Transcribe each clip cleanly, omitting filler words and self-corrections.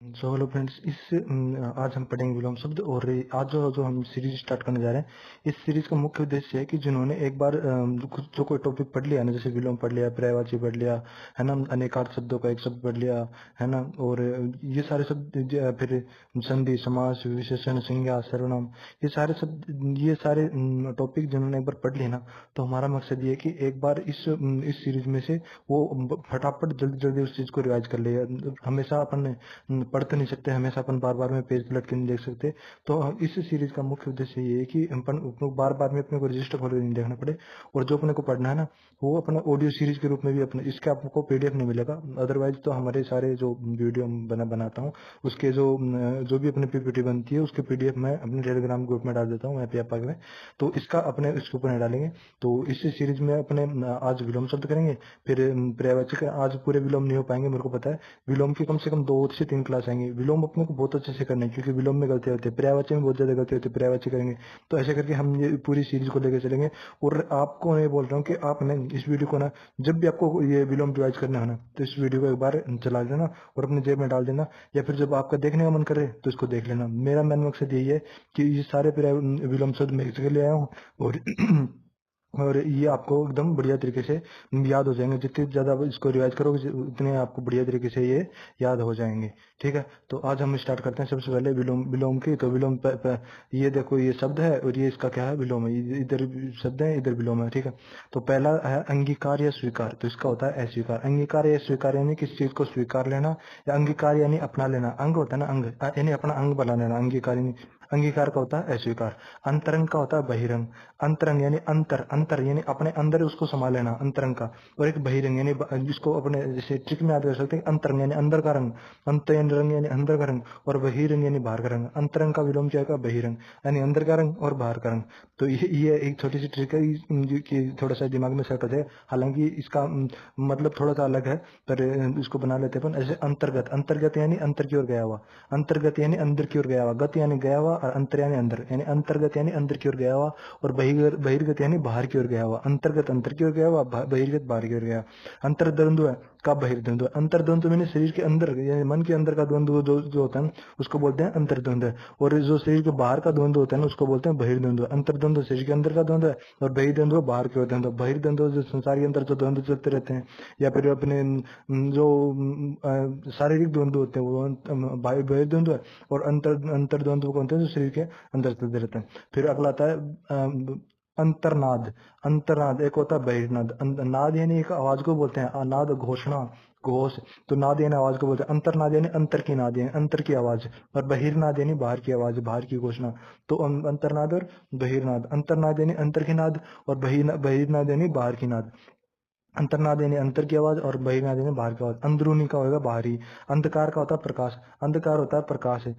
So hello friends, आज हम पढ़ेंगे विलोम शब्द। और आज जो जो हम सीरीज स्टार्ट करने जा रहे हैं, इस सीरीज का मुख्य उद्देश्य है कि जिन्होंने एक बार जो कोई टॉपिक पढ़ लिया ना, जैसे विलोम पढ़ लिया, पर्यायवाची पढ़ लिया, है ना, अनेकार्थ शब्दों का एक शब्द पढ़ लिया, है ना, और ये सारे शब्द फिर संधि, समास, विशेषण, संज्ञा, सर्वनाम, ये सारे टॉपिक जिन्होंने एक बार पढ़ लिए ना, तो हमारा मकसद ये है कि एक बार इस सीरीज में से वो फटाफट जल्दी जल्दी उस चीज को रिवाइज कर ले। हमेशा अपन पढ़ तो नहीं सकते, हमेशा अपन बार बार में पेज पलट के नहीं देख सकते। तो इस सीरीज का मुख्य उद्देश्य ये है कि अपन बार बार में अपने को रजिस्टर खोल के नहीं देखना पड़े, और जो अपने को पढ़ना है ना, वो अपना ऑडियो सीरीज के रूप में भी अपने इसके आपको पीडीएफ नहीं मिलेगा। अदरवाइज तो हमारे सारे जो वीडियो बनाता हूँ, उसके जो भी अपने पीपीटी बनती है, उसके पीडीएफ मैं अपने टेलीग्राम ग्रुप में डाल देता हूँ, मैं पाक में। तो इसका अपने इसके ऊपर नहीं डालेंगे। तो इस सीरीज में अपने आज विलोम शब्द करेंगे, फिर पर्यायवाची आज पूरे विलोम नहीं हो पाएंगे, मेरे को पता है। विलोम की कम से कम 2 से 3 क्लास आएंगे। विलोम अपने को बहुत अच्छे से करना है, क्योंकि विलोम में गलती होती है, पर्यायवाची में बहुत ज्यादा गलती होती है, पर्यायवाची करेंगे। तो ऐसे करके हम ये पूरी सीरीज को लेकर चलेंगे। और आपको मैं बोल रहा हूँ कि आप ना इस वीडियो को ना, जब भी आपको ये विलोम रिवाइज करना है ना, तो इस वीडियो को एक बार चला लेना और अपने जेब में डाल देना, या फिर जब आपका देखने का मन करे तो इसको देख लेना। मेरा मेन मकसद यही है कि ये सारे विलोम शब्द मैं एक जगह ले आया हूँ, और और ये आपको एकदम बढ़िया तरीके से याद हो जाएंगे। जितनी ज्यादा आप इसको रिवाइज करोगे उतने आपको बढ़िया तरीके से ये याद हो जाएंगे। ठीक है, तो आज हम स्टार्ट करते हैं सबसे पहले विलोम विलोम की। तो विलोम ये देखो, ये शब्द है और ये इसका क्या है, विलोम है। इधर शब्द है, इधर विलोम है। ठीक है, तो पहला है अंगीकार या स्वीकार। तो इसका होता है अस्वीकार। अंगीकार या स्वीकार यानी किसी चीज को स्वीकार लेना, या अंगीकार यानी अपना लेना। अंग होता है ना, अंग यानी अपना अंग बना लेना। अंगीकार यानी, अंगीकार का होता है अस्वीकार। अंतरंग का होता है बहिरंग। अंतरंग यानी अंतर, अंतर यानी अपने अंदर उसको समा लेना, अंतरंग का। और एक बहिरंग यानी जिसको अपने जैसे ट्रिक में याद कर सकते हैं, अंतरंग यानी अंदर का रंग, अंत यानी रंग यानी अंदर का रंग, और बहिरंग यानी बाहर का रंग। अंतरंग का विलोम क्या है, बहिरंग यानी अंदर का रंग और बाहर का रंग। तो ये एक छोटी सी ट्रिक है कि थोड़ा सा दिमाग में सेट हो जाए। हालांकि इसका मतलब थोड़ा सा अलग है, पर इसको बना लेते हैं अपन ऐसे। अंतर्गत, अंतर्गत यानी अंतर की ओर गया हुआ। अंतर्गत यानी अंदर की ओर गया हुआ। गत यानी गया हुआ, और अंतर यानी अंदर, यानी अंतर्गत यानी अंदर की ओर गया हुआ, और बहिर्गत यानी बाहर की ओर गया हुआ। अंतर्गत अंतर की ओर गया हुआ, बहिर्गत बाहर की ओर गया। अंतर्द्वंद्व है का बहिर्द्वंद्व। अंतर्द्वंद्व यानी शरीर के अंदर यानी मन के अंदर का द्वंद्व जो होता है ना, उसको बोलते हैं अंतर्द्वंद्व। और जो शरीर के बाहर का द्वंद्व होता है ना, उसको बोलते हैं बहिर्द्वंद्व। अंतर्द्वंद्व शरीर के अंदर का द्वंद्व है, और बहिर्द्वंद्व बाहर की ओर द्वंद्व। बहिर्द्वंद्व जो संसार के अंदर जो द्वंद्व चलते रहते हैं, या फिर अपने जो शारीरिक द्वंद्व होते हैं, वो बहिर्द्वंद्व है। और अंतर्द्वंद्व को होते हैं जो शरीर के अंदर चलते रहते हैं। फिर अगला आता है अंतर्नाद। अंतर्नाद एक होता है बहिर्नाद। नाद यानी एक आवाज को बोलते हैं, नाद घोषणा, घोष। तो नाद यानी आवाज को बोलते हैं। अंतर्नाद यानी अंतर की नाद, यानी अंतर की आवाज। और बहिर्नाद यानी बाहर की आवाज, बाहर की घोषणा। तो अंतर्नाद और बहिर्नाद। अंतर्नाद यानी अंतर की नाद, और बहिर्नाद यानी बाहर की नाद। अंतर्नाद यानी अंतर की आवाज, और बहिर्नाद यानी बाहर की आवाज। अंदरूनी का होगा बाहरी। अंधकार का होता है प्रकाश। अंधकार होता है प्रकाश है,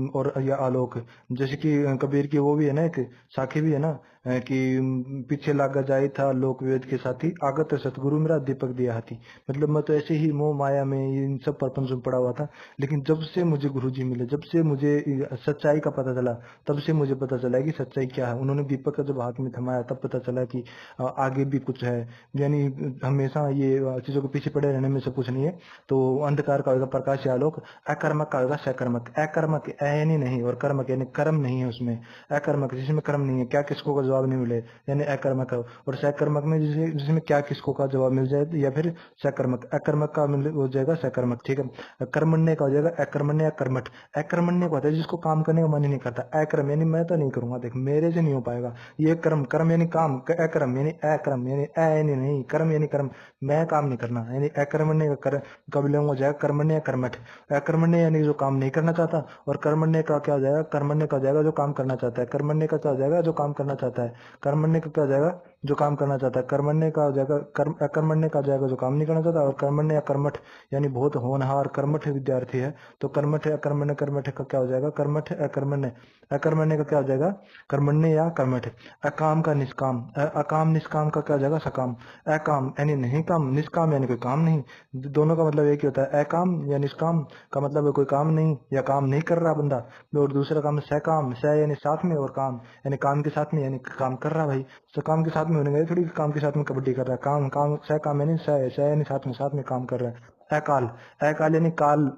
और या आलोक। जैसे कि कबीर की वो भी है ना, एक साखी भी है ना, कि पीछे लागा जाए था लोक वेद के साथी, आगत सतगुरु मेरा दीपक दिया हाथी। मतलब मैं तो ऐसे ही मोह माया में इन सब प्रपंच में पड़ा हुआ था, लेकिन जब से मुझे गुरु जी मिले, जब से मुझे सच्चाई का पता चला, तब से मुझे पता चला कि सच्चाई क्या है। उन्होंने दीपक का जब हाथ में थमाया, तब पता चला कि आगे भी कुछ है। यानी हमेशा ये चीजों के पीछे पड़े रहने में से कुछ नहीं है। तो अंधकार का होगा प्रकाश या आलोक। अकर्मक का होगा सकर्मक। अकर्मक यानी नहीं, और कर्मक यानी कर्म नहीं है उसमें। अकर्मक जिसमें कर्म नहीं है, क्या किसको का जवाब नहीं मिले, यानी अकर्मक है। और सकर्मक में जिसमें क्या किसको का जवाब मिल जाए, या फिर सकर्मक। अकर्मक का मिल हो जाएगा सकर्मक। ठीक है, कर्मण्य का हो जाएगा अकर्मण्य या कर्मठ। अकर्मण्य को होता है जिसको काम करने का मन ही नहीं करता। अक्रम यानी मैं तो नहीं करूंगा, देख मेरे से नहीं हो पाएगा ये कर्म। कर्म यानी काम, अकर्म यानी अक्रम, यानी यानी नहीं, कर्म यानी कर्म, मैं काम नहीं करना, यानी अकर्मण्य का का विलोम हो जाएगा कर्मण्य या कर्मठ। अकर्मण्य यानी जो काम नहीं करना चाहता, और कर्मण्य का क्या हो जाएगा, कर्मण्य का हो जाएगा जो काम करना चाहता है। कर्मण्य का क्या हो जाएगा, जो काम करना चाहता है। कर्मण्य का क्या हो जाएगा, जो काम करना चाहता है। कर्मण्य का हो जाएगा अकर्मण्य का हो जाएगा जो काम नहीं करना चाहता। और कर्मण्य या कर्मठ यानी बहुत होनहार कर्मठ विद्यार्थी है, तो कर्मठ अकर्मण्य, कर्मठ का क्या हो जाएगा, कर्मठ अकर्मण्य। अकर्मण्य का क्या हो जाएगा, कर्मण्य या कर्मठ। अकाम का निष्काम, अकाम निष्काम का क्या हो जाएगा, सकाम। अकाम यानी नहीं काम, निष्काम यानी कोई काम नहीं। दोनों का मतलब एक ही होता है। अकाम या निष्काम का मतलब है कोई काम नहीं, या काम नहीं कर रहा बंदा। और दूसरा काम सकाम, स यानी साथ में, और काम यानी काम के साथ में, यानी काम कर रहा भाई। तो काम के साथ में होने गए थोड़ी काम के साथ में कबड्डी कर रहा है। काम काम सकाम यानी स यानी साथ में काम कर रहा है। अकाल, अकाल यानी काल,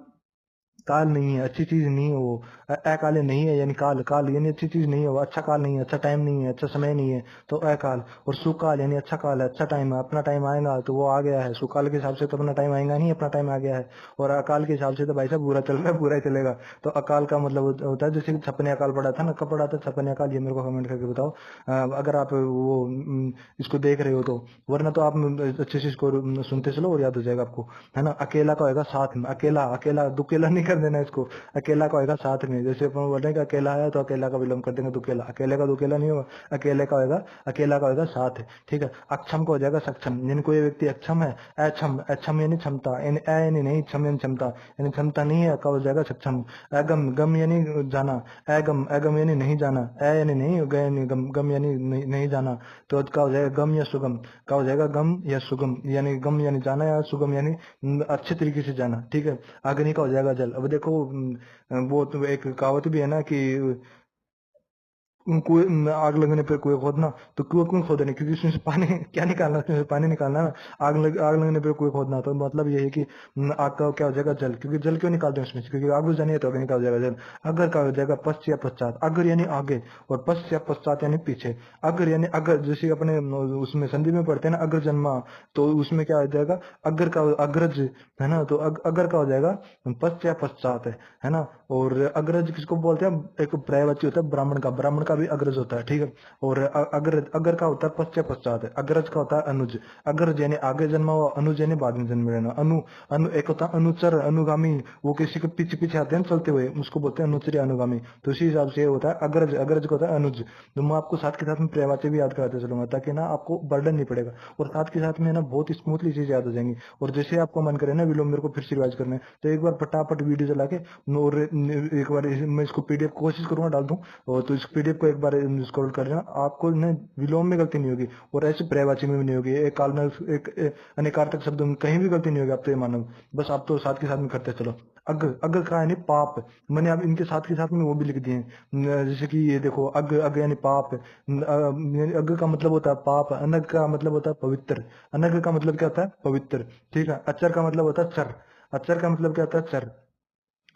काल नहीं है, अच्छी चीज नहीं है वो। अकाले नहीं है यानी काल, काल यानी अच्छी चीज नहीं है वो, अच्छा काल नहीं है, अच्छा टाइम नहीं है, अच्छा समय नहीं है, तो अकाल। और सुकाल यानी अच्छा काल है, अच्छा टाइम है, अपना टाइम आएगा तो वो आ गया है। सुकाल के हिसाब से तो अपना टाइम आएगा नहीं, अपना टाइम आ गया है। और अकाल के हिसाब से तो भाई साहब बुरा चल रहा है, बुरा ही चलेगा। तो अकाल का मतलब होता है, जैसे कि छपने अकाल पड़ा था ना, कब पड़ा था छपने अकाल, ये मेरे को कमेंट करके बताओ। अगर आप वो इसको देख रहे हो तो, वरना तो आप अच्छे से इसको सुनते चलो और याद हो जाएगा आपको, है ना। अकेला का होगा साथ में, अकेला, अकेला दुकेला नहीं कर देना इसको। अकेला का होगा साथ में, जैसे अपन बोल रहे हैं कि अकेला है तो अकेला का विलोम कर देंगे दुकेला, अकेले का दुकेला नहीं होगा, अकेले का होगा, अकेला का होगा साथ है, ठीक है। अक्षम का हो जाएगा सक्षम, यानी कोई व्यक्ति अक्षम है। अक्षम, अक्षम यानी क्षमता, यानी यानी नहीं, क्षम यानी क्षमता, यानी क्षमता नहीं है, का हो जाएगा सक्षम। अगम, गम यानी जाना, अगम, अगम यानी नहीं जाना, यानी नहीं, ग यानी गम, गम यानी नहीं जाना, तो का हो जाएगा गम या सुगम, का हो जाएगा गम या सुगम, यानी गम यानी जाना, या सुगम यानी अच्छे तरीके से जाना, ठीक है। अग्नि का हो जाएगा जल। अब देखो वो तो एक कहावत भी है ना कि कुएं में आग लगने पर कुएं खोदना, तो कुएं क्यों खोदने, क्योंकि उसमें से पानी क्या निकालना, उसमें से पानी निकालना है ना। आग लगने पर कुएं खोदना, तो मतलब ये है कि आग का क्या हो जाएगा जल, क्योंकि जल क्यों निकालते हैं उसमें से, क्योंकि आग बुझ जानी है तो अग्नि का हो जाएगा जल। अगर का हो जाएगा पश्च या पश्चात, अगर यानी आगे, और पश्च या पश्चात यानी पीछे। अगर यानी अगर, जैसे अपने उसमें संधि में पढ़ते हैं ना, अगर जन्मा, तो उसमें क्या हो जाएगा, अगर का अग्रज, है ना। तो अगर का हो जाएगा पश्च या पश्चात है ना। और अग्रज किसको बोलते हैं, एक पर्यायवाची होता है ब्राह्मण का, ब्राह्मण का भी अग्रज होता है, ठीक है। और अग्रज, अगर का होता है पश्चात, पश्चात है। अग्रज का होता है अनुज, अग्रज यानी आगे जन्मा हुआ, अनुज यानी बाद में जन्म लेना। अनु एक होता है अनुचर, अनुगामी, वो किसी के पीछे पीछे आते हैं चलते हुए, उसको बोलते हैं अनुचर या अनुगामी। तो उसी हिसाब से ये होता है अग्रज, अग्रज का होता है अनुज। तो मैं आपको साथ के साथ में पर्यायवाची भी याद कराते चलूंगा, ताकि ना आपको बर्डन नहीं पड़ेगा, और साथ के साथ में ना बहुत स्मूथली चीज याद हो जाएंगी। और जैसे आपको मन करे ना विलोम मेरे को फिर से रिवाइज करना है, तो एक बार फटाफट वीडियो चला के, और एक बार मैं इसको पीडीएफ कोशिश करूंगा डाल दूं, और तो इस पीडीएफ को एक बार स्क्रॉल कर लेना, आपको ना विलोम में गलती नहीं होगी, और ऐसे पर्यायवाची में भी नहीं होगी, एक काल में एक अनेकार्थक शब्द में कहीं भी गलती नहीं होगी, आप तो ये मानो। बस आप तो साथ के साथ में करते चलो। अग, अग का यानी पाप, मैंने अब इनके साथ के साथ में वो भी लिख दिए हैं। जैसे कि ये देखो, अग, अग यानी पाप, यानी अग का मतलब होता है पाप, अनग का मतलब होता है पवित्र, अनग का मतलब क्या होता है पवित्र, ठीक है। अचर का मतलब होता है चर, अचर का मतलब क्या होता है चर।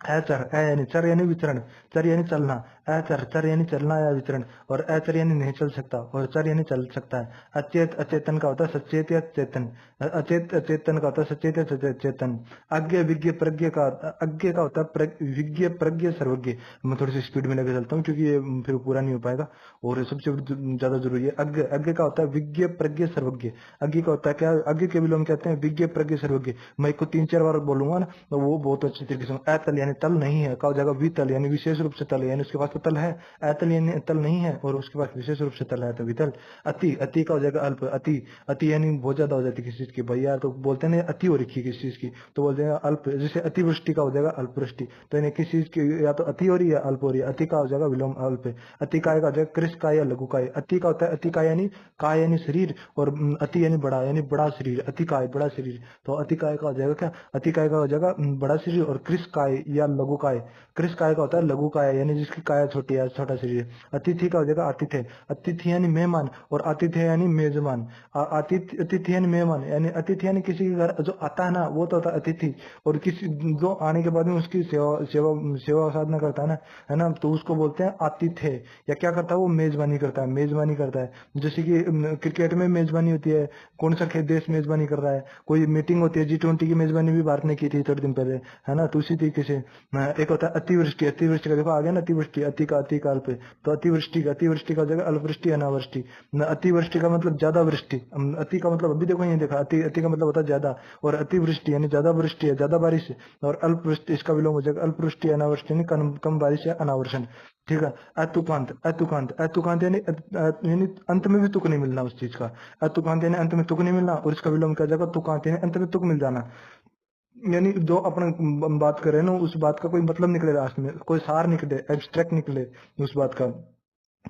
अचर, अ यानी चर यानी विचरण, चर यानी चलना, अचर, चर यानी चलना या विचरण, और अचर यानी नहीं चल सकता, और चर यानी चल सकता है। अचेत, अचेतन का होता है सचेत या चेतन, अचेत अचेतन का होता है सचेत या चेतन। अज्ञ, विज्ञ, प्रज्ञ का, अज्ञ का होता है विज्ञ, प्रज्ञ, सर्वज्ञ। मैं थोड़ी सी स्पीड में लेके चलता हूँ, क्योंकि ये फिर पूरा नहीं हो पाएगा, और सबसे ज्यादा जरूरी है। अज्ञ, अज्ञ का होता है विज्ञ, प्रज्ञ, सर्वज्ञ। अज्ञ का होता है क्या, अज्ञ के विलोम कहते हैं विज्ञ, प्रज्ञ, सर्वज्ञ। मैं इसको 3-4 बार बोलूंगा ना, तो वो बहुत अच्छी तरीके से। अतल यानी तल नहीं है, का हो जाएगा वितल, यानी विशेष रूप से तल है, यानी उसके पास तो तल है। अतल यानी तल नहीं है और उसके पास विशेष रूप से तल है, तो वितल। अति, अति का हो जाएगा अल्प, अति, अति यानी बहुत ज्यादा हो जाती है किसी चीज की, भाई यार तो बोलते हैं ना अति हो रखी है किसी चीज की, तो बोलते हैं अल्प। जैसे अतिवृष्टि का हो जाएगा अल्पवृष्टि, तो यानी किसी चीज की या तो अति हो रही है अल्प हो रही है, अति का हो जाएगा विलोम अल्प। अतिकाय का हो जाएगा कृष काय या लघु काय। अति का होता है अतिकाय यानी काय यानी शरीर, और अति यानी बड़ा, यानी बड़ा शरीर, अतिकाय बड़ा शरीर। तो अतिकाय का हो जाएगा क्या, अतिकाय का हो जाएगा बड़ा शरीर। और कृष काय या लघु काय, कृष काय का होता है लघु काय, यानी जिसकी काया छोटी है, छोटा शरीर। अतिथि का हो जाएगा आतिथ्य, अतिथि यानी मेहमान, और आतिथ्य यानी मेजबान। अतिथि, अतिथि यानी मेहमान, यानी अतिथि यानी किसी के घर जो आता है ना, वो तो होता है अतिथि। और किसी जो आने के बाद में उसकी सेवा सेवा सेवा साधना करता है ना, तो उसको बोलते हैं आतिथ्य। या क्या करता है वो, मेजबानी करता है, मेजबानी करता है। जैसे कि क्रिकेट में मेजबानी होती है, कौन सा देश मेजबानी कर रहा है, कोई मीटिंग होती है, G20 की मेजबानी भी भारत ने की थी थोड़े दिन पहले, है ना। तो उसी तरीके से एक होता है अतिवृष्टि, अतिवृष्टि का देखो आ गया ना, अतिवृष्टि, अति का अति काल पे, तो अतिवृष्टि का, अतिवृष्टि का जगह अल्पवृष्टि अनावृष्टि। अतिवृष्टि का मतलब ज्यादा वृष्टि, अति का मतलब अभी देखो ये देखा, अति, अति का मतलब होता है ज्यादा, और अतिवृष्टि यानी ज्यादा वृष्टि है, ज्यादा बारिश है। और अल्पवृष्टि इसका विलोम हो जाएगा अल्पवृष्टि अनावृष्टि, यानी कम कम बारिश या अनावर्षण, ठीक है। अतुकांत, अतुकांत, अतुकांत यानी अंत में भी तुक नहीं मिलना उस चीज का। अतुकांत यानी अंत में तुक नहीं मिलना, और इसका विलोम क्या जाएगा तुकांत, यानी अंत में तुक मिल जाना। यानी जो अपन बात कर रहे हैं ना, उस बात का कोई मतलब निकले लास्ट में, कोई सार निकले, एब्स्ट्रैक्ट निकले उस बात का।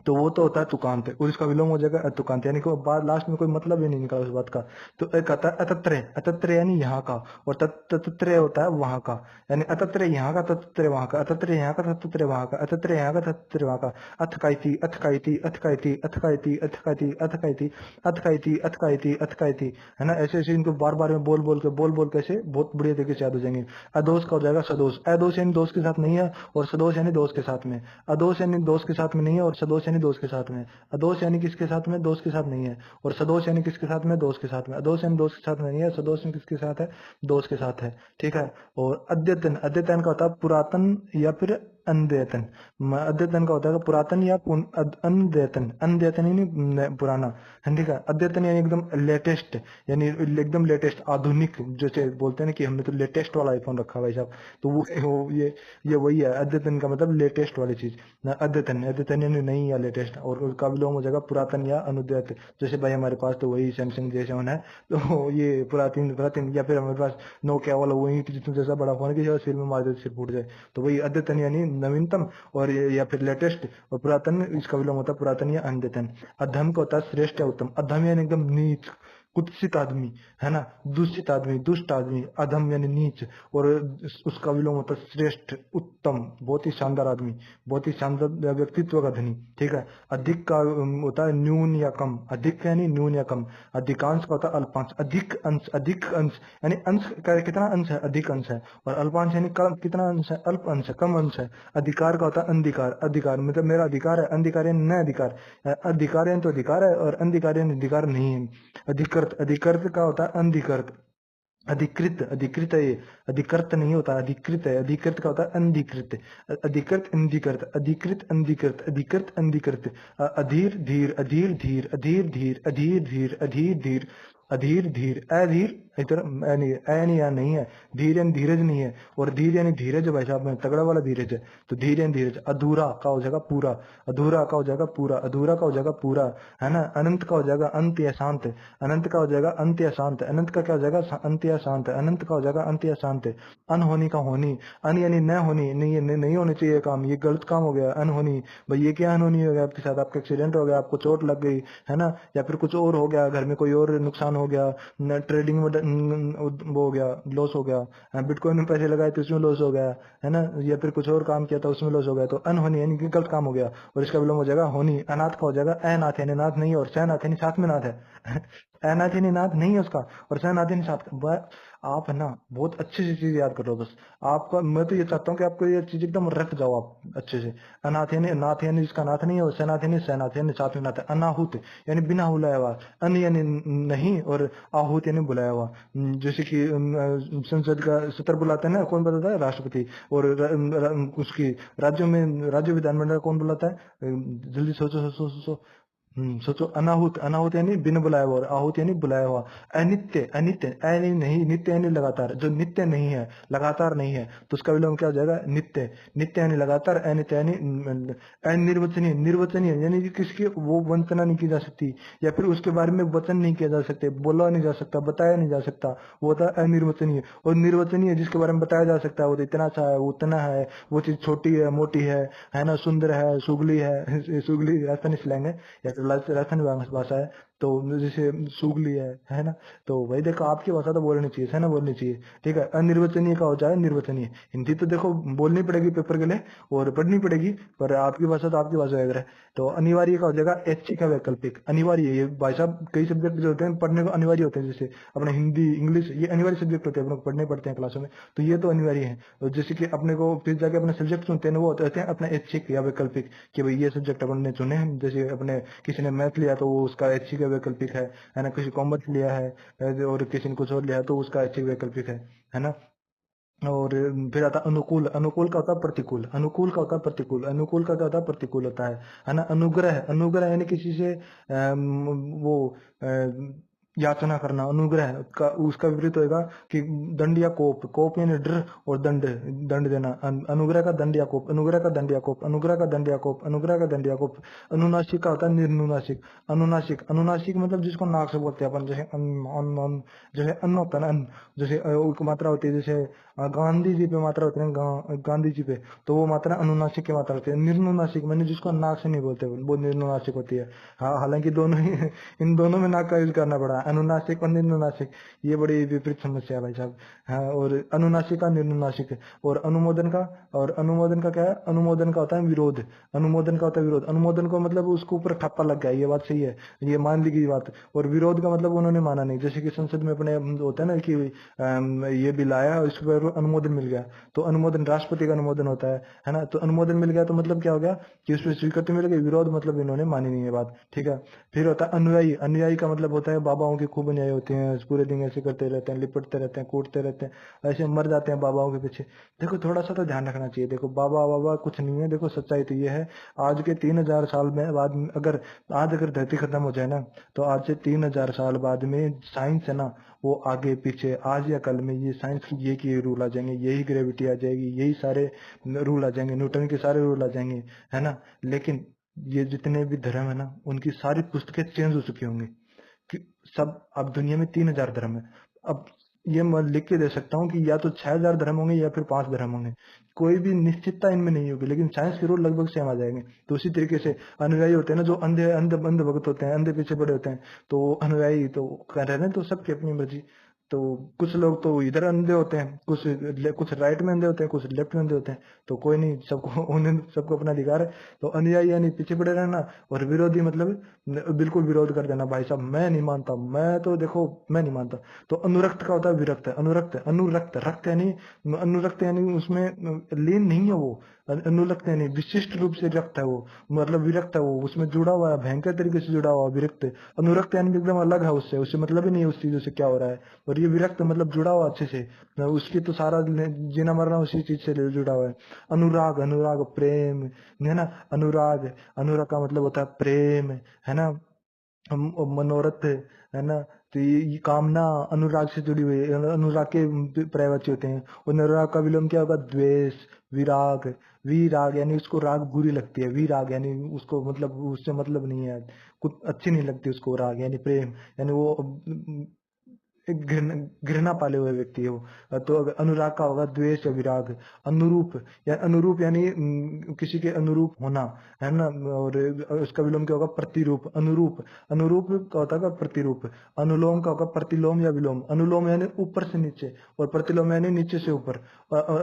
तो वो तो होता है तुकांत, और इसका विलोम हो जाएगा अतुकांत, यानी कि वो बाद लास्ट में कोई मतलब ही नहीं निकला उस बात का। तो एक आता है अतत्रे, अतत्रे यानी यहाँ का, और ततत्रे होता है वहां का, यानी अतत्रे यहाँ का, ततत्रे वहां का, अतत्रे यहाँ का, ततत्रे वहां का, अतत्रे यहाँ का, ततत्रे वहां का। अथकाइती, अथकाइती, अथकाइती, अथकाइती, अथकाइती, अथकाइती, अथकाइती, अथकाइती, अथकाइती, है ना। ऐसे ऐसे इनको बार बार में बोल बोल के ऐसे बहुत बढ़िया तरीके से याद हो जाएंगे। अदोष का हो जाएगा सदोष, अदोष यानी दोस्त के साथ नहीं है, और सदोष यानी दोस्त के साथ में। अदोष यानी दोस्त के साथ में नहीं है, और सदोष यानी दोस्त के साथ में। अदोष यानी किसके साथ में, दोस्त के साथ नहीं है, और सदोष यानी किसके साथ में, दोस्त के साथ में। अदोष यानी दोस्त के साथ में नहीं है, सदोष यानी किसके साथ है, दोस्त के साथ है, ठीक है। और अद्यतन, अद्यतन का होता है पुरातन या फिर अनद्यतन। अद्यतन का होता है पुरातन या अनद्यतन, अनद्यतन यानी पुराना, ठीक है। अद्यतन यानी एकदम लेटेस्ट, यानी एकदम लेटेस्ट आधुनिक, जैसे बोलते हैं ना कि हमने तो लेटेस्ट वाला आईफोन रखा भाई साहब, तो ये वही है अद्यतन का मतलब, लेटेस्ट वाली चीज। अद्यतन, अद्यतन यानी नई या लेटेस्ट, और उसका विलोम हो जाएगा पुरातन या अनुद्यत। जैसे भाई हमारे पास तो वही सैमसंग J7 है, तो ये पुरातन पुरातन, या फिर हमारे पास नोकिया वाला वही जितना जैसा बड़ा फोन है कि सिर में मार दे सिर फूट जाए, तो वही अद्यतन यानी नवीनतम, और या फिर लेटेस्ट, और पुरातन इसका विलोम होता है पुरातन या अद्यतन। अधम का होता है श्रेष्ठ या उत्तम, अधम यानी एकदम नीच, कुत्सित आदमी, है ना, दूषित आदमी, दुष्ट आदमी, अधम यानी नीच, और उसका विलोम होता है श्रेष्ठ, उत्तम, बहुत ही शानदार आदमी, बहुत ही शानदार व्यक्तित्व का धनी, ठीक है। अधिक का होता है न्यून या कम, अधिक यानी न्यून या कम। अधिकांश का होता है अल्पांश, अधिक अंश यानी अंश का कितना अंश है, अधिक अंश है, और अल्पांश यानी कम, कितना अंश है, अल्प अंश है, कम अंश है। अधिकार का होता है अंधिकार, अधिकार मतलब मेरा अधिकार है, अंधिकार यानी न अधिकार, अधिकार यानी तो अधिकार है, और अंधिकार यानी अधिकार नहीं है। अधिकृत, अधिकृत का होता है अंधिकृत, अधिकृत, अधिकृत है ये, अधिकृत नहीं होता, अधिकृत है। अधिकृत का होता है अंधिकृत, अधिकृत अंधिकृत, अधिकृत अंधिकृत, अधिकृत अंधिकृत। अधीर धीर, अधीर धीर, अधीर धीर, अधीर धीर, अधीर धीर, अधीर धीर, अधीर, इधर नहीं या नहीं है, धीर यानी धीरज नहीं है, और धीर यानी धीरज भाई साहब में तगड़ा वाला धीरज है, तो धीर यानी धीरज। अधूरा का हो जाएगा पूरा, अधूरा का हो जाएगा पूरा, अधूरा का हो जाएगा पूरा, है ना। अनंत का हो जाएगा अंत या शांत, अनंत का हो जाएगा अंत या शांत, अनंत का क्या हो जाएगा, अंत या शांत, अनंत का हो जाएगा अंत या शांत। अनहोनी का होनी, अन यानी न होनी, नहीं नहीं होनी चाहिए काम, ये गलत काम हो गया, अनहोनी। भाई ये क्या अनहोनी हो गया आपके साथ, आपका एक्सीडेंट हो गया, आपको चोट लग गई, है ना, या फिर कुछ और हो गया, घर में कोई और नुकसान हो गया, ट्रेडिंग में वो हो गया, लॉस हो गया, बिटकॉइन में पैसे लगाए तो उसमें लॉस हो गया, है ना, या फिर कुछ और काम किया था उसमें लॉस हो गया, तो अनहोनी यानी कि गलत काम हो गया, और इसका विलोम हो जाएगा होनी। अनाथ का हो जाएगा अनाथ यानी नाथ नहीं है, और सहनाथ यानी साथ में नाथ है अनाथ यानी नाथ नहीं है उसका, और सहनाथ यानी साथ आप है ना बहुत अच्छी सी चीज याद कर लो बस। आपका मैं तो ये चाहता हूँ कि आपको ये चीज एकदम रख जाओ आप अच्छे से। अनाथ यानी नाथ यानी जिसका नाथ नहीं है, और सहनाथ यानी सहनाथ यानी साथ में नाथ है। अनाहुत यानी बिना बुलाया हुआ, अन यानी नहीं, और आहूत यानी बुलाया हुआ। जैसे कि संसद का सत्र बुलाते हैं ना, कौन बताता है, राष्ट्रपति, और उसकी राज्यों में राज्य विधानमंडल कौन बुलाता है, जल्दी सोचो सोचो सोचो। सोचो, अनाहुत, अनाहुत यानी बिन बुलाया हुआ, और आहूत यानी बुलाया हुआ। अनित्य, अनित्य यानी नहीं, नित्य यानी लगातार, जो नित्य नहीं है, लगातार नहीं है, तो उसका विलोम क्या हो जाएगा, नित्य, नित्य यानी लगातार, अनित्य यानी अनिर्वचनीय, निर्वचनीय यानी कि किसकी वो वंचना नहीं की जा सकती, या फिर उसके बारे में वचन नहीं किया जा सकते, बोला नहीं जा सकता, बताया नहीं जा सकता, वो होता है अनिर्वचनीय। और निर्वचनीय जिसके बारे में बताया जा सकता है, वो तो इतना अच्छा है, वो उतना है, वो चीज छोटी है, मोटी है ना, सुंदर है, सुगली है सुगली राजस्थानी स्लैंग है, या फिर राजस्थानी भाषा है, तो जैसे सुगली है ना। तो वही देखो, आपकी भाषा तो बोलनी चाहिए, है ना, बोलनी चाहिए, ठीक है। अनिर्वचनीय का हो जाए निर्वचनीय। हिंदी तो देखो बोलनी पड़ेगी पेपर के लिए, और पढ़नी पड़ेगी, पर आपकी भाषा तो आपकी भाषा वगैरह है। तो अनिवार्य का हो जाएगा ऐच्छिक का वैकल्पिक। अनिवार्य, ये भाई साहब कई सब्जेक्ट जो होते हैं पढ़ने को अनिवार्य होते हैं, जैसे अपने हिंदी, इंग्लिश, ये अनिवार्य सब्जेक्ट होते हैं, अपने को पढ़ने पड़ते हैं क्लासों में, तो ये तो अनिवार्य है। और जैसे कि अपने को फिर जाके अपने सब्जेक्ट चुनते हैं, वो होते हैं अपने ऐच्छिक या वैकल्पिक, कि भाई ये सब्जेक्ट अपन ने चुने हैं। जैसे अपने किसी ने मैथ लिया तो वो उसका ऐच्छिक या वैकल्पिक है ना, किसी कॉमर्स लिया है और किसी ने कुछ और लिया तो उसका ऐच्छिक वैकल्पिक है ना। और फिर आता है अनुकूल, अनुकूल का होता है प्रतिकूल, अनुकूल का होता है प्रतिकूल, अनुकूल का क्या होता है, प्रतिकूल होता है ना। अनुग्रह, अनुग्रह यानी किसी से वो याचना करना, अनुग्रह का उसका विपरीत होएगा कि दंड या कोप, कोप यानी डर और दंड, दंड देना, अनुग्रह का दंड या कोप, अनुग्रह का दंड या कोप, अनुग्रह का दंड या कोप, अनुग्रह का दंड या कोप। अनुनासिक का होता है निर्नुनासिक, अनुनासिक, अनुनासिक मतलब जिसको नाक से बोलते हैं अपन, जैसे जैसे अन्न होता है ना, अन्न, जैसे एक मात्रा होती है, जैसे गांधी जी पे मात्रा होती है गांधी जी पे, तो वो मात्रा अनुनासिक की मात्रा होती है। निर्नुनासिक मैंने जिसको नाक से नहीं बोलते वो निर्नुनासिक होती है। हाँ, हालांकि दोनों ही इन दोनों में नाक का यूज करना पड़ा, अनुनासिक और निर्नुनासिक, ये बड़ी विपरीत समस्या है भाई साहब। हाँ, और अनुनासिक का निर्नुनासिक है। और अनुमोदन का, और अनुमोदन का क्या है, अनुमोदन का होता है विरोध, अनुमोदन का होता है विरोध, अनुमोदन को मतलब उसके ऊपर ठप्पा लग गया, ये बात सही है, ये मान ली गई बात। और विरोध का मतलब उन्होंने माना नहीं, जैसे कि संसद में अपने होता है ना कि ये बिल आया और इस पर अनुमोदन मिल गया, तो अनुमोदन राष्ट्रपति का अनुमोदन होता है ना, तो अनुमोदन मिल गया तो मतलब क्या हो गया कि उस पर स्वीकृति मिल गई, विरोध मतलब इन्होंने मानी नहीं है बात, ठीक है। फिर होता है अनुयायी, अनुयायी का मतलब होता है बाबाओं की खूब अनुयायी होते हैं, पूरे दिन ऐसे करते रहते हैं, लिपटते रहते हैं, कूटते रहते हैं, ऐसे मर जाते हैं बाबाओं के पीछे। देखो थोड़ा सा तो ध्यान रखना चाहिए, देखो बाबा बाबा कुछ नहीं है, देखो सच्चाई तो ये है, आज के 3000 साल में बाद में अगर आज अगर धरती खत्म हो जाए ना, तो आज से 3000 साल बाद में साइंस है ना, वो आगे पीछे आज या कल में ये साइंस की ये की रूल आ जाएंगे, यही ग्रेविटी आ जाएगी, यही सारे रूल आ जाएंगे, न्यूटन के सारे रूल आ जाएंगे, है ना। लेकिन ये जितने भी धर्म है ना, उनकी सारी पुस्तकें चेंज हो चुकी होंगी कि सब, अब दुनिया में 3000 धर्म है। अब ये मैं लिख के दे सकता हूँ कि या तो 6000 धर्म होंगे या फिर 5 धर्म होंगे, कोई भी निश्चितता इनमें नहीं होगी, लेकिन साइंस के रूल लगभग सेम आ जाएंगे। तो उसी तरीके से अनुयायी होते हैं ना, जो अंधे अंधे अंध भक्त होते हैं, अंधे पीछे बड़े होते हैं, तो अनुयायी तो कर रहे हैं, तो सबकी अपनी मर्जी। तो कुछ लोग तो इधर अंधे होते हैं, कुछ राइट में अंधे होते हैं, कुछ लेफ्ट में अंधे होते हैं, तो कोई नहीं, सबको उन्हें सबको अपना अधिकार है। तो अनुयायी यानी पीछे पड़े रहना, और विरोधी मतलब बिल्कुल विरोध कर देना, भाई साहब मैं नहीं मानता, मैं तो देखो मैं नहीं मानता। तो अनुरक्त का होता है विरक्त, अनुरक्त अनुरक्त, रक्त यानी अनुरक्त यानी उसमें लीन नहीं है वो, अनुरक्त यानी विशिष्ट रूप से रक्त है वो, मतलब विरक्त है वो, उसमें जुड़ा हुआ है, भयंकर तरीके से जुड़ा हुआ विरक्त। अनुरक्त यानी एकदम अलग है उससे, उससे मतलब ही नहीं है उस चीजों से क्या हो रहा है। और ये विरक्त मतलब जुड़ा हुआ अच्छे से, उसकी तो सारा जीना मरना उसी चीज से जुड़ा हुआ है। अनुराग, अनुराग प्रेम, है ना, अनुराग, अनुराग का मतलब होता है प्रेम, है ना। मनोरथ, है ना, तो ये कामना अनुराग से जुड़ी हुई है, अनुराग के पर्यायवाची होते हैं। और अनुराग का विलोम क्या होगा, द्वेष, विराग, विराग यानी उसको राग बुरी लगती है, विराग यानी उसको मतलब उससे मतलब नहीं है, कुछ अच्छी नहीं लगती उसको, राग यानी प्रेम, यानी वो एक घृणा पाले हुए व्यक्ति है वो। तो अगर अनुराग का होगा द्वेष या विराग। अनुरूप, या अनुरूप यानी किसी के अनुरूप होना, है ना। और उसका विलोम क्या होगा, प्रतिरूप, अनुरूप, अनुरूप का होता है प्रतिरूप। अनुलोम का होगा प्रतिलोम या विलोम, अनुलोम यानी ऊपर से नीचे, और प्रतिलोम यानी नीचे से ऊपर।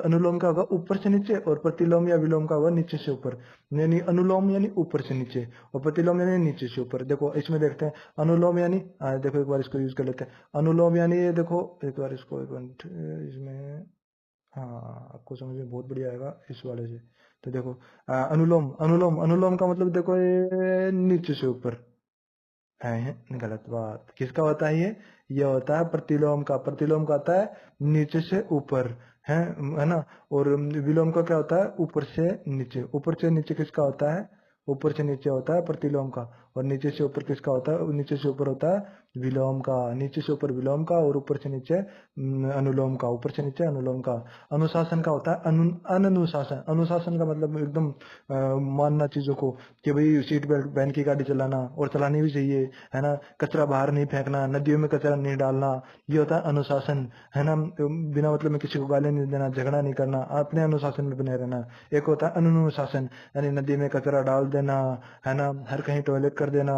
अनुलोम का होगा ऊपर से नीचे, और प्रतिलोम या विलोम का होगा नीचे से ऊपर, यानी अनुलोम यानी ऊपर से नीचे, और प्रतिलोम यानी नीचे से ऊपर। देखो इसमें देखते हैं, अनुलोम यानी देखो एक बार इसको यूज कर लेते हैं। अनुलोम यानी ये देखो एक बार इसको, एक मिनट इसमें, हाँ आपको समझ में बहुत बढ़िया आएगा इस वाले से। तो देखो अनुलोम, अनुलोम, अनुलोम का मतलब देखो ये नीचे से ऊपर है, गलत बात, किसका होता है ये होता है प्रतिलोम का, प्रतिलोम का होता है नीचे से ऊपर, है ना। और विलोम का क्या होता है, ऊपर से नीचे, ऊपर से नीचे किसका होता है, ऊपर से नीचे होता है प्रतिलोम का। और नीचे से ऊपर किसका होता है, नीचे से ऊपर होता है विलोम का, नीचे से ऊपर विलोम का, और ऊपर से नीचे अनुलोम का, ऊपर से नीचे अनुलोम का। अनुशासन का होता है अनुशासन, अनुशासन का मतलब एकदम मानना चीजों को, कि भाई सीट बेल्ट पहन के गाड़ी चलाना, और चलानी भी चाहिए, है ना। कचरा बाहर नहीं फेंकना, नदियों में कचरा नहीं डालना, ये होता है अनुशासन, है ना। बिना मतलब में किसी को गाली नहीं देना, झगड़ा नहीं करना, अपने अनुशासन में बने रहना। एक होता है अनुशासन, यानी नदी में कचरा डाल देना, है ना, हर कहीं टॉयलेट कर देना,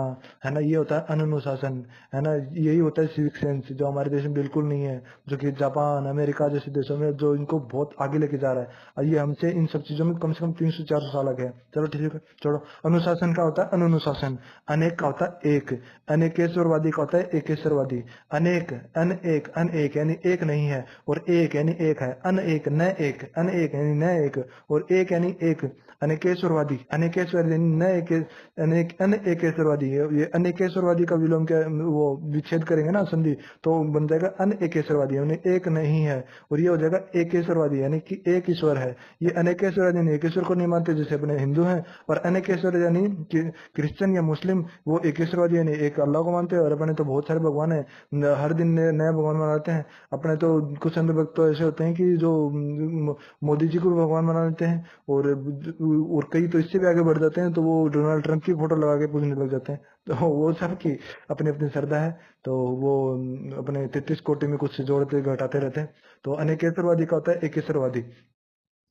है ना, ये होता है अनुशासन, है ना। यही होता है सिविक सेंस, जो हमारे देश में बिल्कुल नहीं है, जो कि जापान अमेरिका जैसे देशों में जो इनको बहुत आगे लेके जा रहा है, और ये हमसे इन सब चीजों में कम से कम 300-400 साल आगे है। चलो ठीक है, छोड़ो। अनुशासन का होता है अनुशासन। अनेक का होता है एक, अनेकेश्वरवादी का होता है एकेश्वरवादी। अनेक, अनेक, अनेक यानी एक नहीं है, और एक यानी एक है, अनेक न एक, अनेक यानी न एक, और एक यानी एक। अनेकेश्वरवादी, अनेकेश्वर यानी न एक, अनेक अनेक अनेकेश्वरवादी, ये अनेकेश्वरवादी का विलोम क्या, वो विच्छेद करेंगे ना संधि, तो बन जाएगा अनेकेश्वरवादी, यानी एक नहीं है, और ये हो जाएगा एकेश्वरवादी, यानी कि एक ईश्वर है। ये अनेकेश्वरवादी यानी एक ईश्वर को नहीं मानते जैसे अपने हिंदू हैं, और अनेकेश्वर यानी क्रिश्चियन या मुस्लिम वो एकेश्वरवादी यानी एक अल्लाह को मानते हैं। और अपने तो बहुत सारे भगवान है, हर दिन नया भगवान बनाते हैं अपने तो। कुछ अंधभक्त तो ऐसे होते हैं कि जो मोदी जी को भी भगवान बना लेते हैं, और कई तो इससे भी आगे बढ़ जाते हैं, तो वो डोनाल्ड ट्रंप की फोटो लगा के पूजने लग जाते हैं। तो वो सबकी अपनी अपनी श्रद्धा है, तो वो अपने 33 कोटि में कुछ जोड़ते घटाते रहते हैं। तो अनेकेश्वरवादी का होता है एकेश्वरवादी।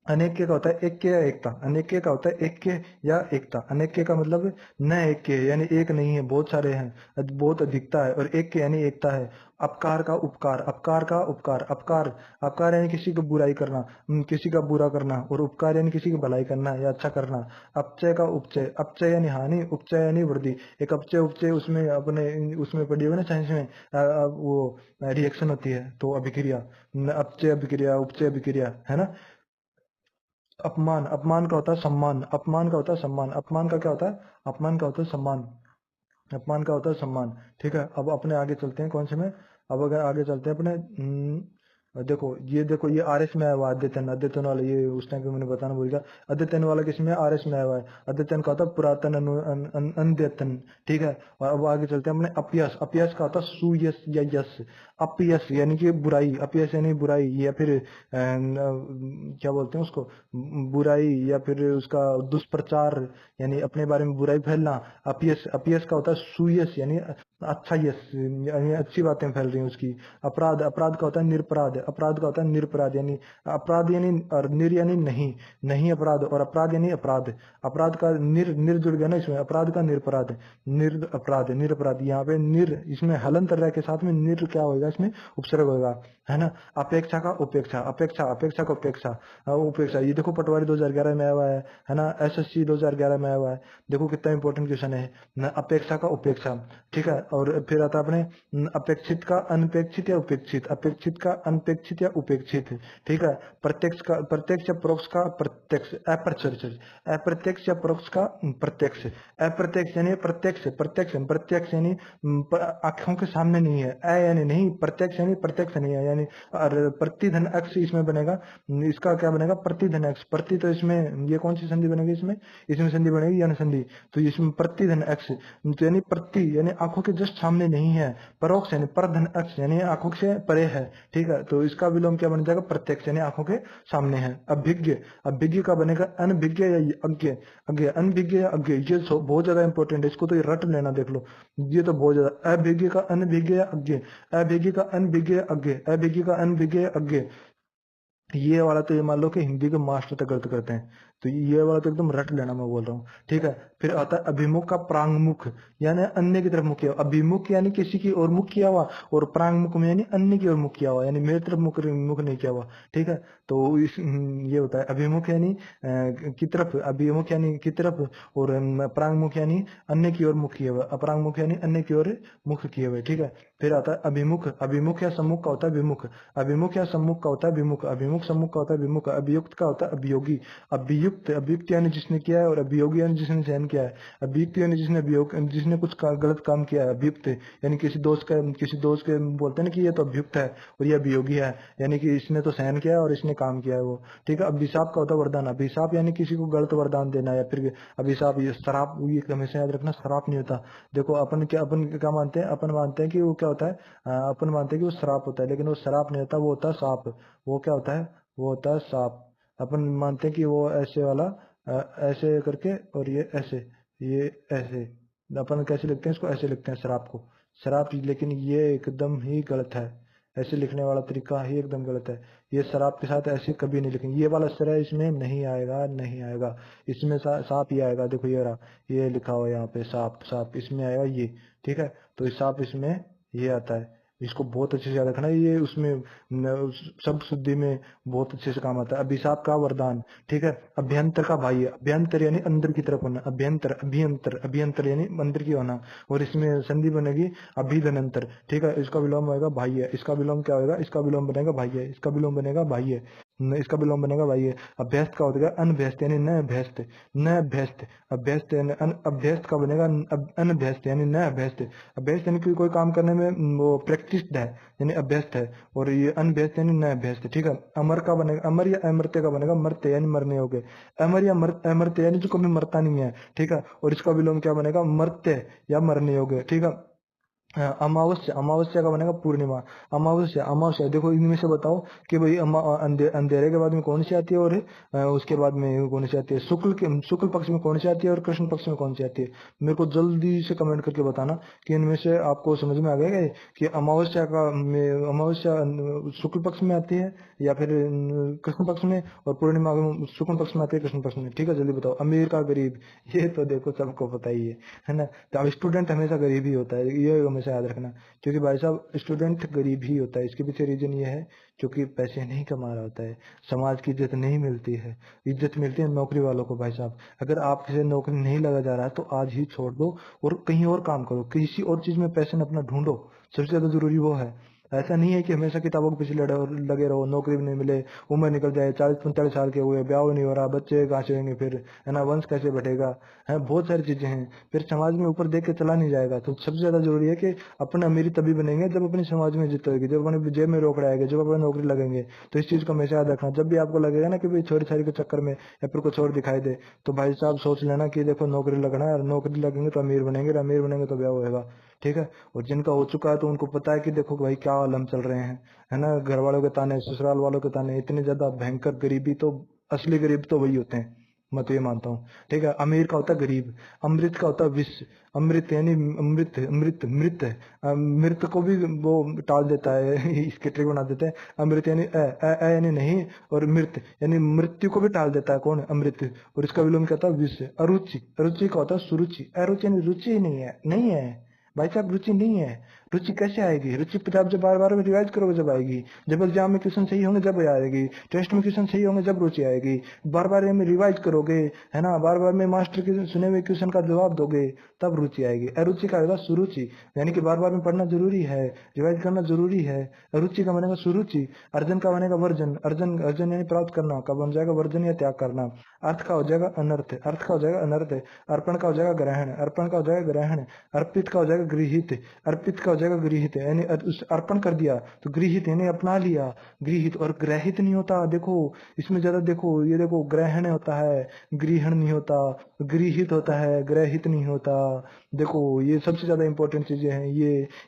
अनेक्य का होता है ऐक्य या एकता, अनेक्य का होता है ऐक्य या एकता। अनेक्य का मतलब न ऐक्य यानी एक नहीं है, बहुत सारे हैं, बहुत अधिकता है, और ऐक्य यानी एकता है। अपकार का उपकार, अपकार का उपकार, अपकार, अपकार यानी किसी को बुराई करना, किसी का बुरा करना, और उपकार यानी किसी की भलाई करना या अच्छा करना। अपचय का उपचय, अपचय यानी हानि, उपचय यानी वृद्धि। एक अपचय उपचय उसमें अपने उसमें पढ़ी हुई ना साइंस में, वो रिएक्शन होती है, तो अभिक्रिया, अपचय अभिक्रिया, उपचय अभिक्रिया, है ना। अपमान, अपमान का होता है सम्मान, अपमान का होता है सम्मान, अपमान का क्या होता है, अपमान का होता है सम्मान, अपमान का होता है सम्मान। ठीक है, अब अपने आगे चलते हैं कौन से में, अब अगर आगे चलते हैं अपने देखो ये आर एस में आया हुआ अद्यतन, अद्यतन वाला, ये उस टाइम पे मैंने बताना भूल गया। अद्यतन वाला किसमें आर एस में आया हुआ है, अद्यतन का होता है पुरातन अद्यतन। ठीक है, और अब आगे चलते हैं अपने अपयश, अपयश का होता है सुयश या यश। अपयश यानी कि बुराई, अपयश यानी बुराई, या फिर क्या बोलते हैं उसको, बुराई, या फिर उसका दुष्प्रचार, यानी अपने बारे में बुराई फैलना। अपयश, अपयश का होता है सुयश यानी अच्छा यश, यानी अच्छी बातें फैल रही हैं उसकी। अपराध, अपराध का होता है निरपराध, अपराध का होता है निरपराध, यानी अपराध यानी, और निर यानी नहीं, नहीं अपराध, और अपराध यानी अपराध। अपराध का निर जुड़ गया ना इसमें, अपराध का निरपराध, निर अपराध, निरपराध। यहाँ पे निर, इसमें हलंत रह के साथ में निर क्या होगा, इसमें उपसर्ग होगा, है ना। अपेक्षा का उपेक्षा, अपेक्षा, अपेक्षा का उपेक्षा, उपेक्षा। ये देखो पटवारी 2011 में आया हुआ है ना, एसएससी 2011 में आया हुआ है। देखो कितना इंपॉर्टेंट क्वेश्चन है ना, अपेक्षा का उपेक्षा। ठीक है, और फिर आता है अपने अपेक्षित का अनपेक्षित या उपेक्षित, अपेक्षित का अनपेक्षित या उपेक्षित। ठीक है, प्रत्यक्ष का, प्रत्यक्ष या परोक्ष का प्रत्यक्ष, अप्रत्यक्ष, अप्रत्यक्ष या परोक्ष का प्रत्यक्ष। अप्रत्यक्ष यानी प्रत्यक्ष, प्रत्यक्ष, प्रत्यक्ष यानी आंखों के सामने नहीं है, अ यानी नहीं, प्रत्यक्ष यानी प्रत्यक्ष नहीं है, यानी और प्रतिधन अक्ष इसमें बनेगा, इसका क्या बनेगा, प्रतिधन अक्ष। प्रति तो इसमें ये कौन सी संधि बनेगी, इसमें इसमें संधि बनेगी यन संधि, तो इसमें प्रतिधन अक्ष, तो यानी प्रति यानी आंखों के जस्ट सामने नहीं है, परोक्ष यानी परधन अक्ष यानी आंखों से परे है। ठीक है, तो इसका विलोम क्या बन जाएगा, प्रत्यक्ष यानी आंखों के सामने है। अभिज्ञ, अभिज्ञ का बनेगा अनभिज्ञ या अज्ञ, अज्ञ, अनभिज्ञ या अज्ञ। ये बहुत ज्यादा इंपॉर्टेंट है, इसको तो रट लेना, देख लो, ये तो बहुत ज्यादा। अभिज्ञ का अनभिज्ञ या अज्ञ, अभिज्ञ का अनभिज्ञ या अज्ञ, अभिज्ञ का अनभिज्ञ या अज्ञ। ये वाला तो ये मान लो कि हिंदी के मास्टर तक गलत करते हैं, तो ये वाला तो एकदम रट लेना मैं बोल रहा हूँ। ठीक है, फिर आता है अभिमुख का प्रांगमुख, यानी अन्य की तरफ मुख किया हुआ। अभिमुख यानी किसी की ओर मुख किया हुआ, और प्रांगमुख में यानी अन्य की ओर मुख किया हुआ, यानी मेरी तरफ मुख नहीं किया हुआ। ठीक है, तो ये होता है अभिमुख यानी की तरफ, अभिमुख यानी की तरफ, और प्रांगमुख यानी अन्य की ओर मुख किए हुए, अपरांगमुख यानी अन्य की ओर मुख किए हुए। ठीक है, फिर आता है अभिमुख, अभिमुख या सम्मुख का होता है विमुख, अभिमुख या सम्मुख का होता है विमुख, अभिमुख सम्मुख का होता है विमुख। अभियुक्त का होता है अभियोगी, अभियुक्त, अभियुक्त यानी जिसने किया है, और अभियोगी यानी जिसने सहन किया है। अभियुक्त यानी जिसने अभियोग, जिसने कुछ गलत काम किया है। अभियुक्त यानी किसी दोस्त के बोलते हैं ना कि ये तो अभियुक्त है और ये अभियोगी है, यानी कि इसने तो सहन किया है और इसने काम किया है वो। ठीक है, अभिशाप का होता है वरदान, अभिशाप यानी किसी को गलत वरदान देना, या फिर अभिशाप, ये श्राप, ये हमेशा याद रखना, श्राप नहीं होता। देखो अपन क्या मानते हैं, अपन मानते हैं कि वो क्या होता है, अपन मानते हैं कि वो श्राप होता है, लेकिन वो श्राप नहीं होता, वो होता है साप। वो क्या होता है, वो होता है सांप। अपन मानते हैं कि वो ऐसे वाला, ऐसे करके, और ये ऐसे, ये ऐसे, अपन कैसे लिखते हैं इसको, ऐसे लिखते हैं शराब को, शराब, लेकिन ये एकदम ही गलत है, ऐसे लिखने वाला तरीका ही एकदम गलत है। ये शराब के साथ ऐसे कभी नहीं लिखेंगे, ये वाला सरा इसमें नहीं आएगा, नहीं आएगा। इसमें सांप ही आएगा, देखो ये रहा, ये लिखा हुआ यहाँ पे सांप, सांप इसमें आएगा ये। ठीक है, तो इस सांप इसमें ये आता है, इसको बहुत अच्छे से याद रखना है, ये उसमें शब्द शुद्धि में बहुत अच्छे से काम आता है। अभिशाप का वरदान। ठीक है, अभ्यंतर का बाह्य, अभ्यंतर यानी अंदर की तरफ होना, अभ्यंतर, अभ्यंतर, अभ्यंतर यानी अंदर की होना, और इसमें संधि बनेगी अभिधनंतर। ठीक है, इसका विलोम होगा बाह्य, इसका विलोम क्या होगा, इसका विलोम बनेगा बाह्य, इसका विलोम बनेगा बाह्य। इसका विलोम बनेगा भाई ये। अभ्यस्त का हो जाएगा अनभ्यस्त यानी न अभ्यस्त, न अभ्यस्त। अभ्यस्त यानी अभ्यस्त का बनेगा अनभ्यस्त यानी न अभ्यस्त। अभ्यस्त यानी कि कोई काम करने में वो प्रैक्टिस्ड है यानी अभ्यस्त है, और ये अनभ्यस्त यानी न अभ्यस्त। ठीक है। अमर का बनेगा, अमर या अमर्त्य का बनेगा मर्त्य यानी मरने योग्य। अमर या अमर्त्य यानी जो कभी मरता नहीं है। ठीक है। और इसका विलोम क्या बनेगा, मर्त्य या मरने योग्य। ठीक है। अमावस्या, अमावस्या का बनेगा पूर्णिमा। अमावस्या, अमावस्या देखो इनमें से बताओ कि भाई अंधेरे के बाद में कौन सी आती है, और उसके बाद में कौन सी आती है, शुक्ल पक्ष में कौन सी आती है और कृष्ण पक्ष में कौन सी आती है। मेरे को जल्दी से कमेंट करके बताना कि इनमें से आपको समझ में आ गया है कि अमावस्या शुक्ल पक्ष में आती है या फिर कृष्ण पक्ष में, और पूर्णिमा शुक्ल पक्ष में आती है कृष्ण पक्ष में। ठीक है, जल्दी बताओ। अमीर का गरीब, ये तो देखो सबको पता ही है ना। तो अब स्टूडेंट हमेशा गरीब ही होता है, ये हमेशा याद रखना, क्योंकि भाई साहब स्टूडेंट गरीब ही होता है। इसके पीछे रीजन ये है क्योंकि पैसे नहीं कमा रहा होता है, समाज की इज्जत नहीं मिलती है। इज्जत मिलती है नौकरी वालों को भाई साहब। अगर आपसे नौकरी नहीं लगा जा रहा है तो आज ही छोड़ दो और कहीं और काम करो, किसी और चीज में पैशन अपना ढूंढो। सबसे ज्यादा जरूरी वो है। ऐसा नहीं है कि हमेशा किताबों के पीछे लगे रहो, नौकरी भी नहीं मिले, उम्र निकल जाए, 40-45 साल के हुए, ब्याह नहीं हो रहा, बच्चे कहाँ से होंगे, फिर है ना, वंश कैसे बढ़ेगा, है बहुत सारी चीजें हैं। फिर समाज में ऊपर देख के चला नहीं जाएगा। तो सबसे ज्यादा जरूरी है कि अपना अमीरी तभी बनेंगे जब अपनी समाज में इज्जत होगी, जब अपने जेब में रोकड़ा आएगा, जब अपने नौकरी लगेंगे। तो इस चीज को हमेशा याद रखना। जब भी आपको लगेगा ना कि भाई छोटी छारी के चक्कर में या फिर कुछ और दिखाई दे, तो भाई साहब सोच लेना कि देखो नौकरी लगना है, और नौकरी लगेंगे तो अमीर बनेंगे, और अमीर बनेंगे तो ब्याह होगा। ठीक है। और जिनका हो चुका है तो उनको पता है कि देखो भाई क्या आलम चल रहे हैं, है ना। घर वालों के ताने, ससुराल वालों के ताने, इतनी ज्यादा भयंकर गरीबी, तो असली गरीब तो वही होते हैं, मैं तो ये मानता हूँ। ठीक है। अमीर का होता है गरीब, अमृत का होता है विष। अमृत यानी अमृत, अमृत मृत है। मृत को भी वो टाल देता है इसके ट्रिक बना देते हैं। अमृत यानी यानी नहीं, और मृत यानी मृत्यु को भी टाल देता है कौन, अमृत। और इसका विलोम क्या होता है, विष। अरुचि, अरुचि का होता है सुरुचि। अरुचि यानी रुचि ही नहीं है, नहीं है भाई साहब, रुचि नहीं है। रुचि कैसे आएगी, रुचि पर आप जब बार बार रिवाइज करोगे जब आएगी, जब एग्जाम में क्वेश्चन सही होंगे जब आएगी, टेस्ट में क्वेश्चन सही होंगे जब रुचि आएगी। बार बार में रिवाइज करोगे, है ना, बार बार में मास्टर के सुने हुए क्वेश्चन का जवाब दोगे, तब रुचि आएगी। अरुचि का होगा सुरुचि, यानी कि बार बार में पढ़ना जरूरी है, रिवाइज करना जरूरी है। रुचि का बनेगा सुरुचि। अर्जन का बनेगा वर्जन, अर्जन अर्जन यानी प्राप्त करना का बन जाएगा वर्जन या त्याग करना। अर्थ का हो जाएगा अनर्थ, अर्थ का हो जाएगा अनर्थ। अर्पण का हो जाएगा ग्रहण, अर्पण का हो जाएगा ग्रहण। अर्पित का हो जाएगा गृहित, अर्पित का हो जाएगा गृहित, यानी उस अर्पण कर दिया तो गृहित यानी अपना लिया, गृहित। और ग्रहित नहीं होता, देखो इसमें ज्यादा देखो, ये देखो ग्रहण होता है, गृहण नहीं होता, गृहित होता है, ग्रहित नहीं होता। देखो ये सबसे ज्यादा इंपॉर्टेंट चीजें हैं,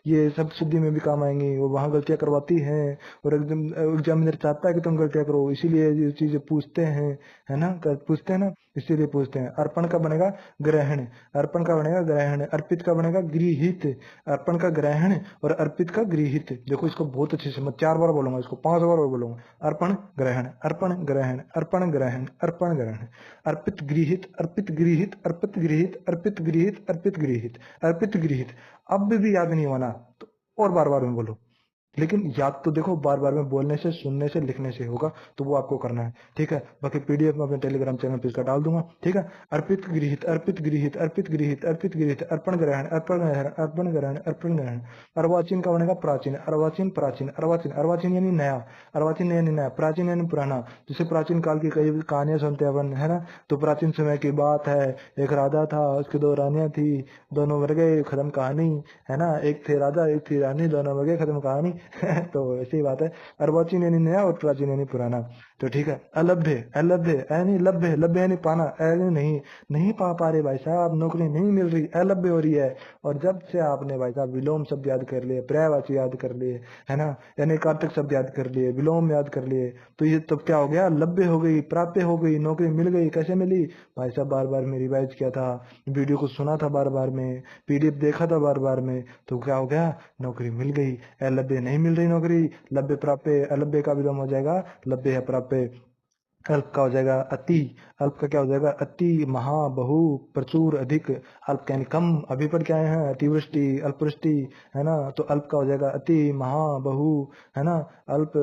ये सब शुद्धि में भी काम आएंगी। वो वहां गलतियां करवाती हैं, और एकदम एग्जामिनर चाहता है कि तुम गलतियां करो, इसीलिए ये चीजें पूछते हैं, है ना, पूछते हैं ना, इसीलिए पूछते हैं। अर्पण का बनेगा ग्रहण, अर्पण का बनेगा ग्रहण। अर्पित का बनेगा गृहित, अर्पण का ग्रहण और अर्पित का गृहित। देखो इसको बहुत अच्छे से मैं 4 बार बोलूंगा, इसको 5 बार बोलूंगा। अर्पण ग्रहण, अर्पण ग्रहण, अर्पण ग्रहण, अर्पण ग्रहण। अर्पित गृहित, अर्पित गृहित, अर्पित गृहित, अर्पित गृहित, अर्पित गृहित, अर्पित गृहित। अब भी याद नहीं होना तो और बार बार में बोलो, लेकिन याद तो देखो बार बार में बोलने से, सुनने से, लिखने से होगा, तो वो आपको करना है। ठीक है। बाकी पीडीएफ में अपने टेलीग्राम चैनल पे इसका डाल दूंगा। ठीक है। अर्पित गृहित, अर्पित गृहित, अर्पित गृहित, अर्पित गृहित, अर्पण ग्रहण, अर्पण ग्रहण, अर्पण ग्रहण, अर्पण ग्रहण। अर्वाचीन का बनेगा प्राचीन, अर्वाचीन प्राचीन, अर्वाचीन, अर्वाचीन यानी नया, अर्वाचीन यानी नया, प्राचीन यानी पुराना। जैसे प्राचीन काल की कई कहानियां सुनते हैं अपन, है ना, तो प्राचीन समय की बात है, एक राजा था, उसकी 2 रानियां थी, दोनों मर गए, खत्म कहानी, है ना। एक थे राजा, एक थी रानी, दोनों मर गए, खत्म कहानी तो ऐसी बात है। अर्वाचीन यानी नया और प्राचीन यानी पुराना। तो ठीक है। अलभ्य, अलभ्य यानी लभ्य, लभ्य यानी पाना, यानी नहीं, नहीं पा रहे भाई साहब, नौकरी नहीं मिल रही, अलभ्य हो रही है। और जब से आपने भाई साहब विलोम शब्द याद कर लिए, पर्यायवाची याद कर लिए, है ना, यानी कारतक शब्द याद कर लिए, विलोम याद कर लिए, तो ये तब क्या हो गया, लभ्य हो गई, प्राप्य हो गई, नौकरी मिल गई। कैसे मिली भाई साहब, बार बार में रिवाइज किया था, वीडियो को सुना था बार बार में, पीडीएफ देखा था बार बार में, तो क्या हो गया, नौकरी मिल गई। अलभ्य नहीं मिल रही नौकरी, लभ्य प्राप्य, अलभ्य का विलोम हो जाएगा लभ्य है प्राप्य। अल्प का हो जाएगा अति, अल्प का क्या हो जाएगा अति, महा, बहु, प्रचुर, अधिक। अल्प यानी कम, अभी पर क्या है अतिवृष्टि, अल्पवृष्टि, है ना। तो अल्प का हो जाएगा अति, महा, बहु, है ना। अल्प,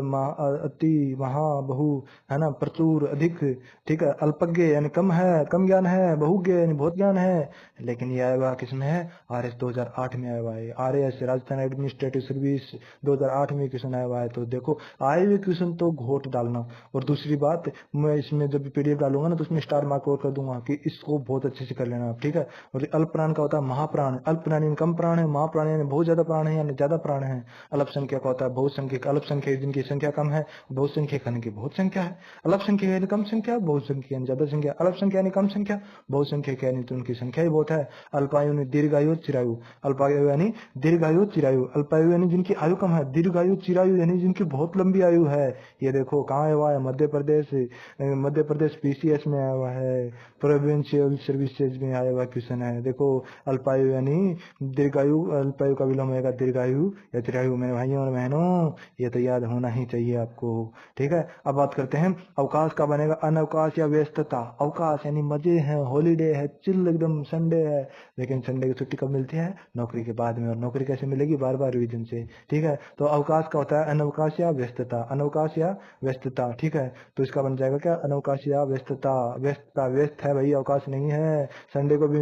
अति, महा, बहु, है ना, प्रचुर, अधिक। ठीक है। अल्पज्ञ यानी कम है, कम ज्ञान है। बहुज्ञ यानी बहुत ज्ञान है। लेकिन ये आया हुआ किसमें है, RS 2008 में आया हुआ है। RS राजस्थान एडमिनिस्ट्रेटिव सर्विस 2008 में क्वेश्चन आया हुआ है। तो देखो आए हुए क्वेश्चन तो घोट डालना। और दूसरी बात, मैं इसमें जब PDF डालूंगा ना तो उसमें स्टार मार्क और कर दूंगा कि इसको बहुत अच्छे से कर लेना आप, ठीक है। और अल्प प्राण का होता है महाप्राण। अल्प प्राण यानी कम प्राण है, महाप्राण यानी बहुत ज्यादा प्राण है यानी ज्यादा प्राण है। अल्पसंख्यक होता है बहुसंख्यक। अल्पसंख्यक जिनकी संख्या कम है, बहुसंख्यक यानी कि बहुत संख्या है। अल्पसंख्यक यानी कम संख्या, बहुसंख्यक यानी ज्यादा संख्या। अल्पसंख्या यानी कम संख्या, बहुसंख्यक यानी तो उनकी संख्या ही बहुत है। अल्पायु यानी दीर्घायु, चिरायु। अल्पायु यानी दीर्घायु, चिरायु। अल्पायु यानी जिनकी आयु कम है, दीर्घायु, चिरायु यानी जिनकी बहुत लंबी आयु है। ये देखो कहाँ आया हुआ है, मध्य प्रदेश, मध्य प्रदेश PCS में आया हुआ है, प्रोविंशियल सर्विसेज में आया हुआ क्वेश्चन है। देखो अल्पायु यानी दीर्घायु, अल्पायु का विलोम होगा दीर्घायु या चिरायु। मेरे भाइयों और बहनों ये तो याद होना ही चाहिए आपको, ठीक है। अब बात करते हैं अवकाश का बनेगा अनवकाश या व्यस्तता। अवकाश यानी मजे हैं, हॉलीडे है, चिल एकदम, संडे है। लेकिन संडे की छुट्टी कब मिलती है, नौकरी के बाद में। और नौकरी कैसे मिलेगी, बार बार रिवीजन से, ठीक है। तो अवकाश का होता है अनवकाश या व्यस्तता, अनवकाश या व्यस्तता, ठीक है। तो इसका बन जाएगा क्या, अनवकाश या व्यस्तता। व्यस्तता, व्यस्त है भाई, अवकाश नहीं है। संडे को भी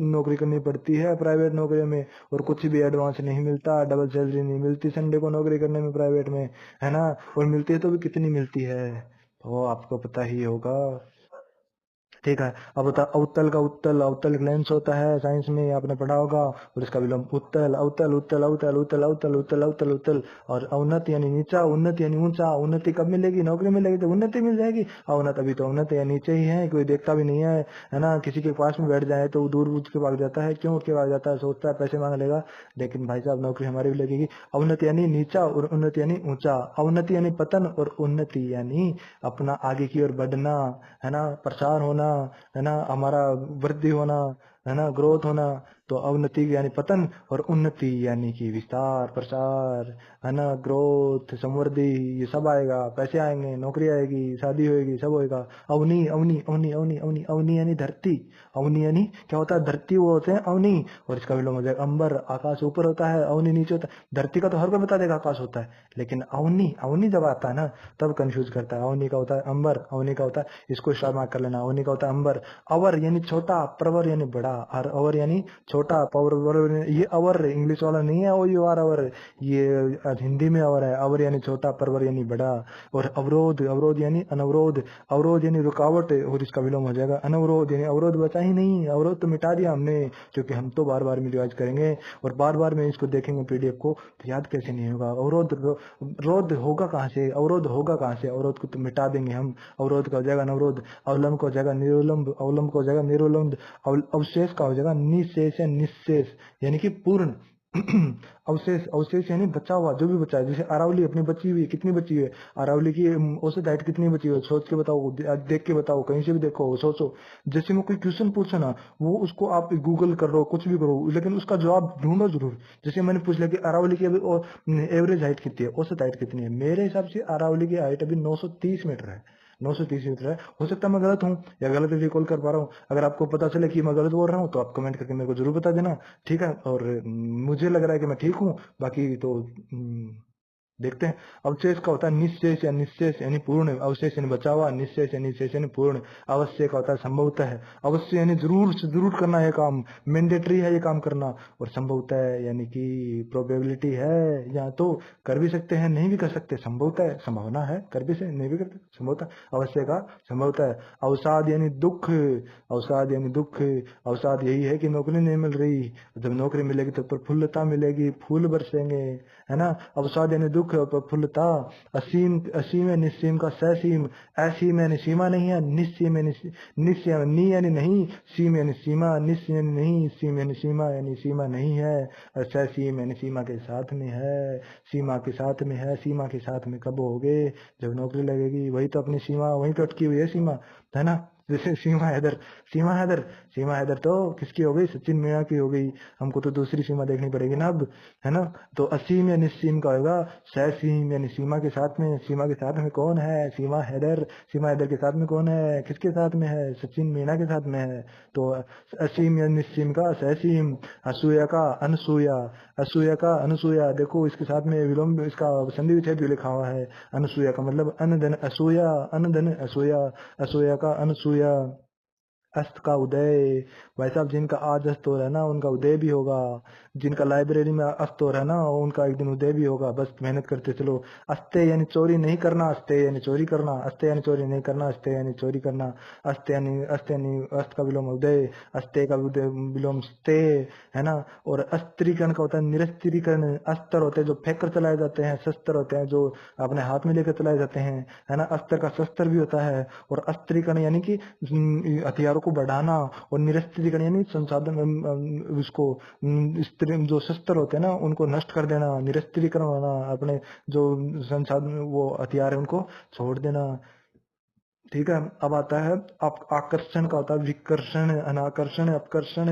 नौकरी करनी पड़ती है प्राइवेट नौकरी में, और कुछ भी एडवांस नहीं मिलता, डबल सैलरी नहीं मिलती संडे को नौकरी करने में प्राइवेट में, है ना। और मिलती है तो भी कितनी मिलती है, वो आपको पता ही होगा, ठीक है। अब बता अवतल का उत्तल, अवतल लेंस होता है, साइंस में आपने पढ़ा होगा। और इसका विलोम उत्तल, अवतल, उत्तल, अवतल, उत्तल, अवतल, उत्तल, अवतल, उत्तल। और अवनत यानी नीचा, उन्नत यानी ऊंचा। उन्नति कब मिलेगी, नौकरी मिलेगी तो उन्नति मिल जाएगी। अवनत अभी तो अवनत या नीचे ही है, कोई देखता भी नहीं है ना। किसी के पास में बैठ जाए तो दूर उठ के भाग जाता है, क्यों उठ के भाग जाता है, सोचता है पैसे मांग लेगा। लेकिन भाई साहब नौकरी हमारी भी लगेगी। अवनति यानी नीचा और उन्नति यानी ऊंचा। अवनति यानी पतन और उन्नति यानी अपना आगे की ओर बढ़ना, है ना, प्रसार होना, है ना, हमारा वृद्धि होना, है ना, ग्रोथ होना। तो अवनति यानी पतन और उन्नति यानी कि विस्तार, प्रसार, है ना, ग्रोथ, समृद्धि, ये सब आएगा। पैसे आएंगे, नौकरी आएगी, शादी होएगी, सब होएगा। अवनी, अवनी, अवनी, अवनी, अवनी, अवनी यानी धरती। अवनी यानी क्या होता है, धरती वो होते हैं अवनी। और इसका विलोम हो जाएगा अंबर, आकाश ऊपर होता है, अवनी नीचे होता है। धरती का तो हर कोई बता देगा आकाश होता है, लेकिन अवनी, अवनी जब आता है ना तब कंफ्यूज करता है। अवनी का होता है अंबर, अवनी का होता है, इसको स्टार मार्क कर लेना, अवनी का होता है अंबर। अवर यानी छोटा, प्रवर यानी बड़ा। और अवर यानी छोटा, पावर, ये अवर इंग्लिश वाला नहीं है, ओ यू आर अवर, ये हिंदी में अवर है। अवर यानी छोटा, परवर यानी बड़ा। और अवरोध, अवरोध यानी अनवरोध, अवरोध यानी रुकावट। और इसका विलोम हो जाएगा अनवरोध, यानी अवरोध बचा ही नहीं, अवरोध तो मिटा दिया हमने, क्योंकि हम तो बार बार में रिवाइज करेंगे और बार बार में इसको देखेंगे PDF को, तो याद कैसे नहीं होगा। अवरोध, रोध होगा कहाँ से, अवरोध होगा कहाँ से, अवरोध को तो मिटा देंगे हम। अवरोध का हो जाएगा अनवरोध, अवलंब का हो जाएगा निरुलंब, अवलंब का हो जाएगा निरुलंब, अवशेष का हो जाएगा निशेष या निशेष, यानी कि पूर्ण। अवशेष, अवशेष यानी बचा हुआ, जो भी बचा है। जैसे अरावली अपनी बची हुई है, कितनी बची हुई है अरावली की, औसत हाइट कितनी बची हुई है, सोच के बताओ, देख के बताओ, कहीं से भी देखो, सोचो। जैसे मैं कोई क्वेश्चन पूछा ना, वो उसको आप गूगल कर लो, कुछ भी करो, लेकिन उसका जवाब ढूंढो जरूर। जैसे मैंने पूछ लिया कि अरावली की अभी एवरेज हाइट कितनी है, औसत हाइट कितनी है, मेरे हिसाब से अरावली की हाइट अभी 930 मीटर है, 930 मीटर है। हो सकता है मैं गलत हूँ या गलत रिकॉल कर पा रहा हूँ। अगर आपको पता चले कि मैं गलत बोल रहा हूँ तो आप कमेंट करके मेरे को जरूर बता देना, ठीक है। और मुझे लग रहा है कि मैं ठीक हूँ, बाकी तो देखते हैं। अवशेष का होता है निशेष या निशेष यानी पूर्ण, अवशेष यानी बचा हुआ, निशेष यानी शेष यानी पूर्ण। अवश्य का होता है संभवतः है, अवश्य यानी जरूर से जरूर करना है काम, मैंडेटरी है ये काम करना। और संभवतः यानी कि प्रोबेबिलिटी है, या तो कर भी सकते हैं नहीं भी कर सकते, संभवतः संभावना है, कर भी से नहीं भी करते, संभवतः। अवश्य का संभवतः। अवसाद यानी दुख, अवसाद यानी दुख। अवसाद यही है कि नौकरी नहीं मिल रही, जब नौकरी मिलेगी तो प्रफुल्लता मिलेगी, फूल बरसेंगे, है ना। अवसाद यानी दुख और प्रफुल्लता। असीम, असीम है निस्सीम का ससीम, असीम यानी सीमा नहीं है, निस्सीम यानी निश्चय, नी यानी नहीं, सीम यानी सीमा, निश्चय यानी नहीं, सीम यानी सीमा, यानी सीमा नहीं है। और ससीम यानी सीमा के साथ में है, सीमा के साथ में है। सीमा के साथ में कब होगे, जब नौकरी लगेगी, वही तो अपनी सीमा, वहीं तो अटकी हुई है सीमा, है ना। जैसे सीमा हैदर, सीमा हैदर, सीमा हैदर तो किसकी हो गई, सचिन मीणा की हो गई। हमको तो दूसरी सीमा देखनी पड़ेगी ना अब, है ना। तो असीम या निस्सीम का होगा ससीम, यानी सीमा के साथ में, सीमा के साथ में कौन है, सीमा हैदर, सीमा हैदर के साथ में कौन है, किसके साथ में है, सचिन मीणा के साथ में है। तो असीम या निस्सीम का ससीम, असूया का अनसूया, असूया का अनसूया, देखो इसके साथ में विलोम, इसका संधि विच्छेद भी लिखा हुआ है। अनसूया का मतलब अनधन असूया, अनधन असूया, असूया का अनसूया। अस्त का उदय, भाई साहब जिनका आज अस्त हो रहा है ना उनका उदय भी होगा, जिनका लाइब्रेरी में अस्त हो रहा है ना उनका एक दिन उदय भी होगा, बस मेहनत करते चलो। अस्ते यानी चोरी नहीं करना, अस्ते यानी चोरी करना, अस्ते यानी चोरी नहीं करना, अस्ते यानी चोरी करना। अस्त यानी अस्त का विलोम उदय, अस्ते का विलोम स्ते, है ना। और अस्त्रीकरण का होता है निरस्त्रीकरण, अस्त्र होते हैं जो फेंक कर चलाए जाते हैं, शस्त्र होते हैं जो अपने हाथ में लेकर चलाए जाते हैं, है ना। अस्त्र का शस्त्र भी होता है। और अस्त्रीकरण यानी कि हथियारों को बढ़ाना, और निरस्त्रीकरण यानी संसाधन उसको जो शस्त्र होते हैं ना उनको नष्ट कर देना, निरस्त्रीकरण होना, अपने जो संसाधन वो हथियार है उनको छोड़ देना। ठीक है। अब आता है आकर्षण का, होता है विकर्षण, अनाकर्षण, अपकर्षण।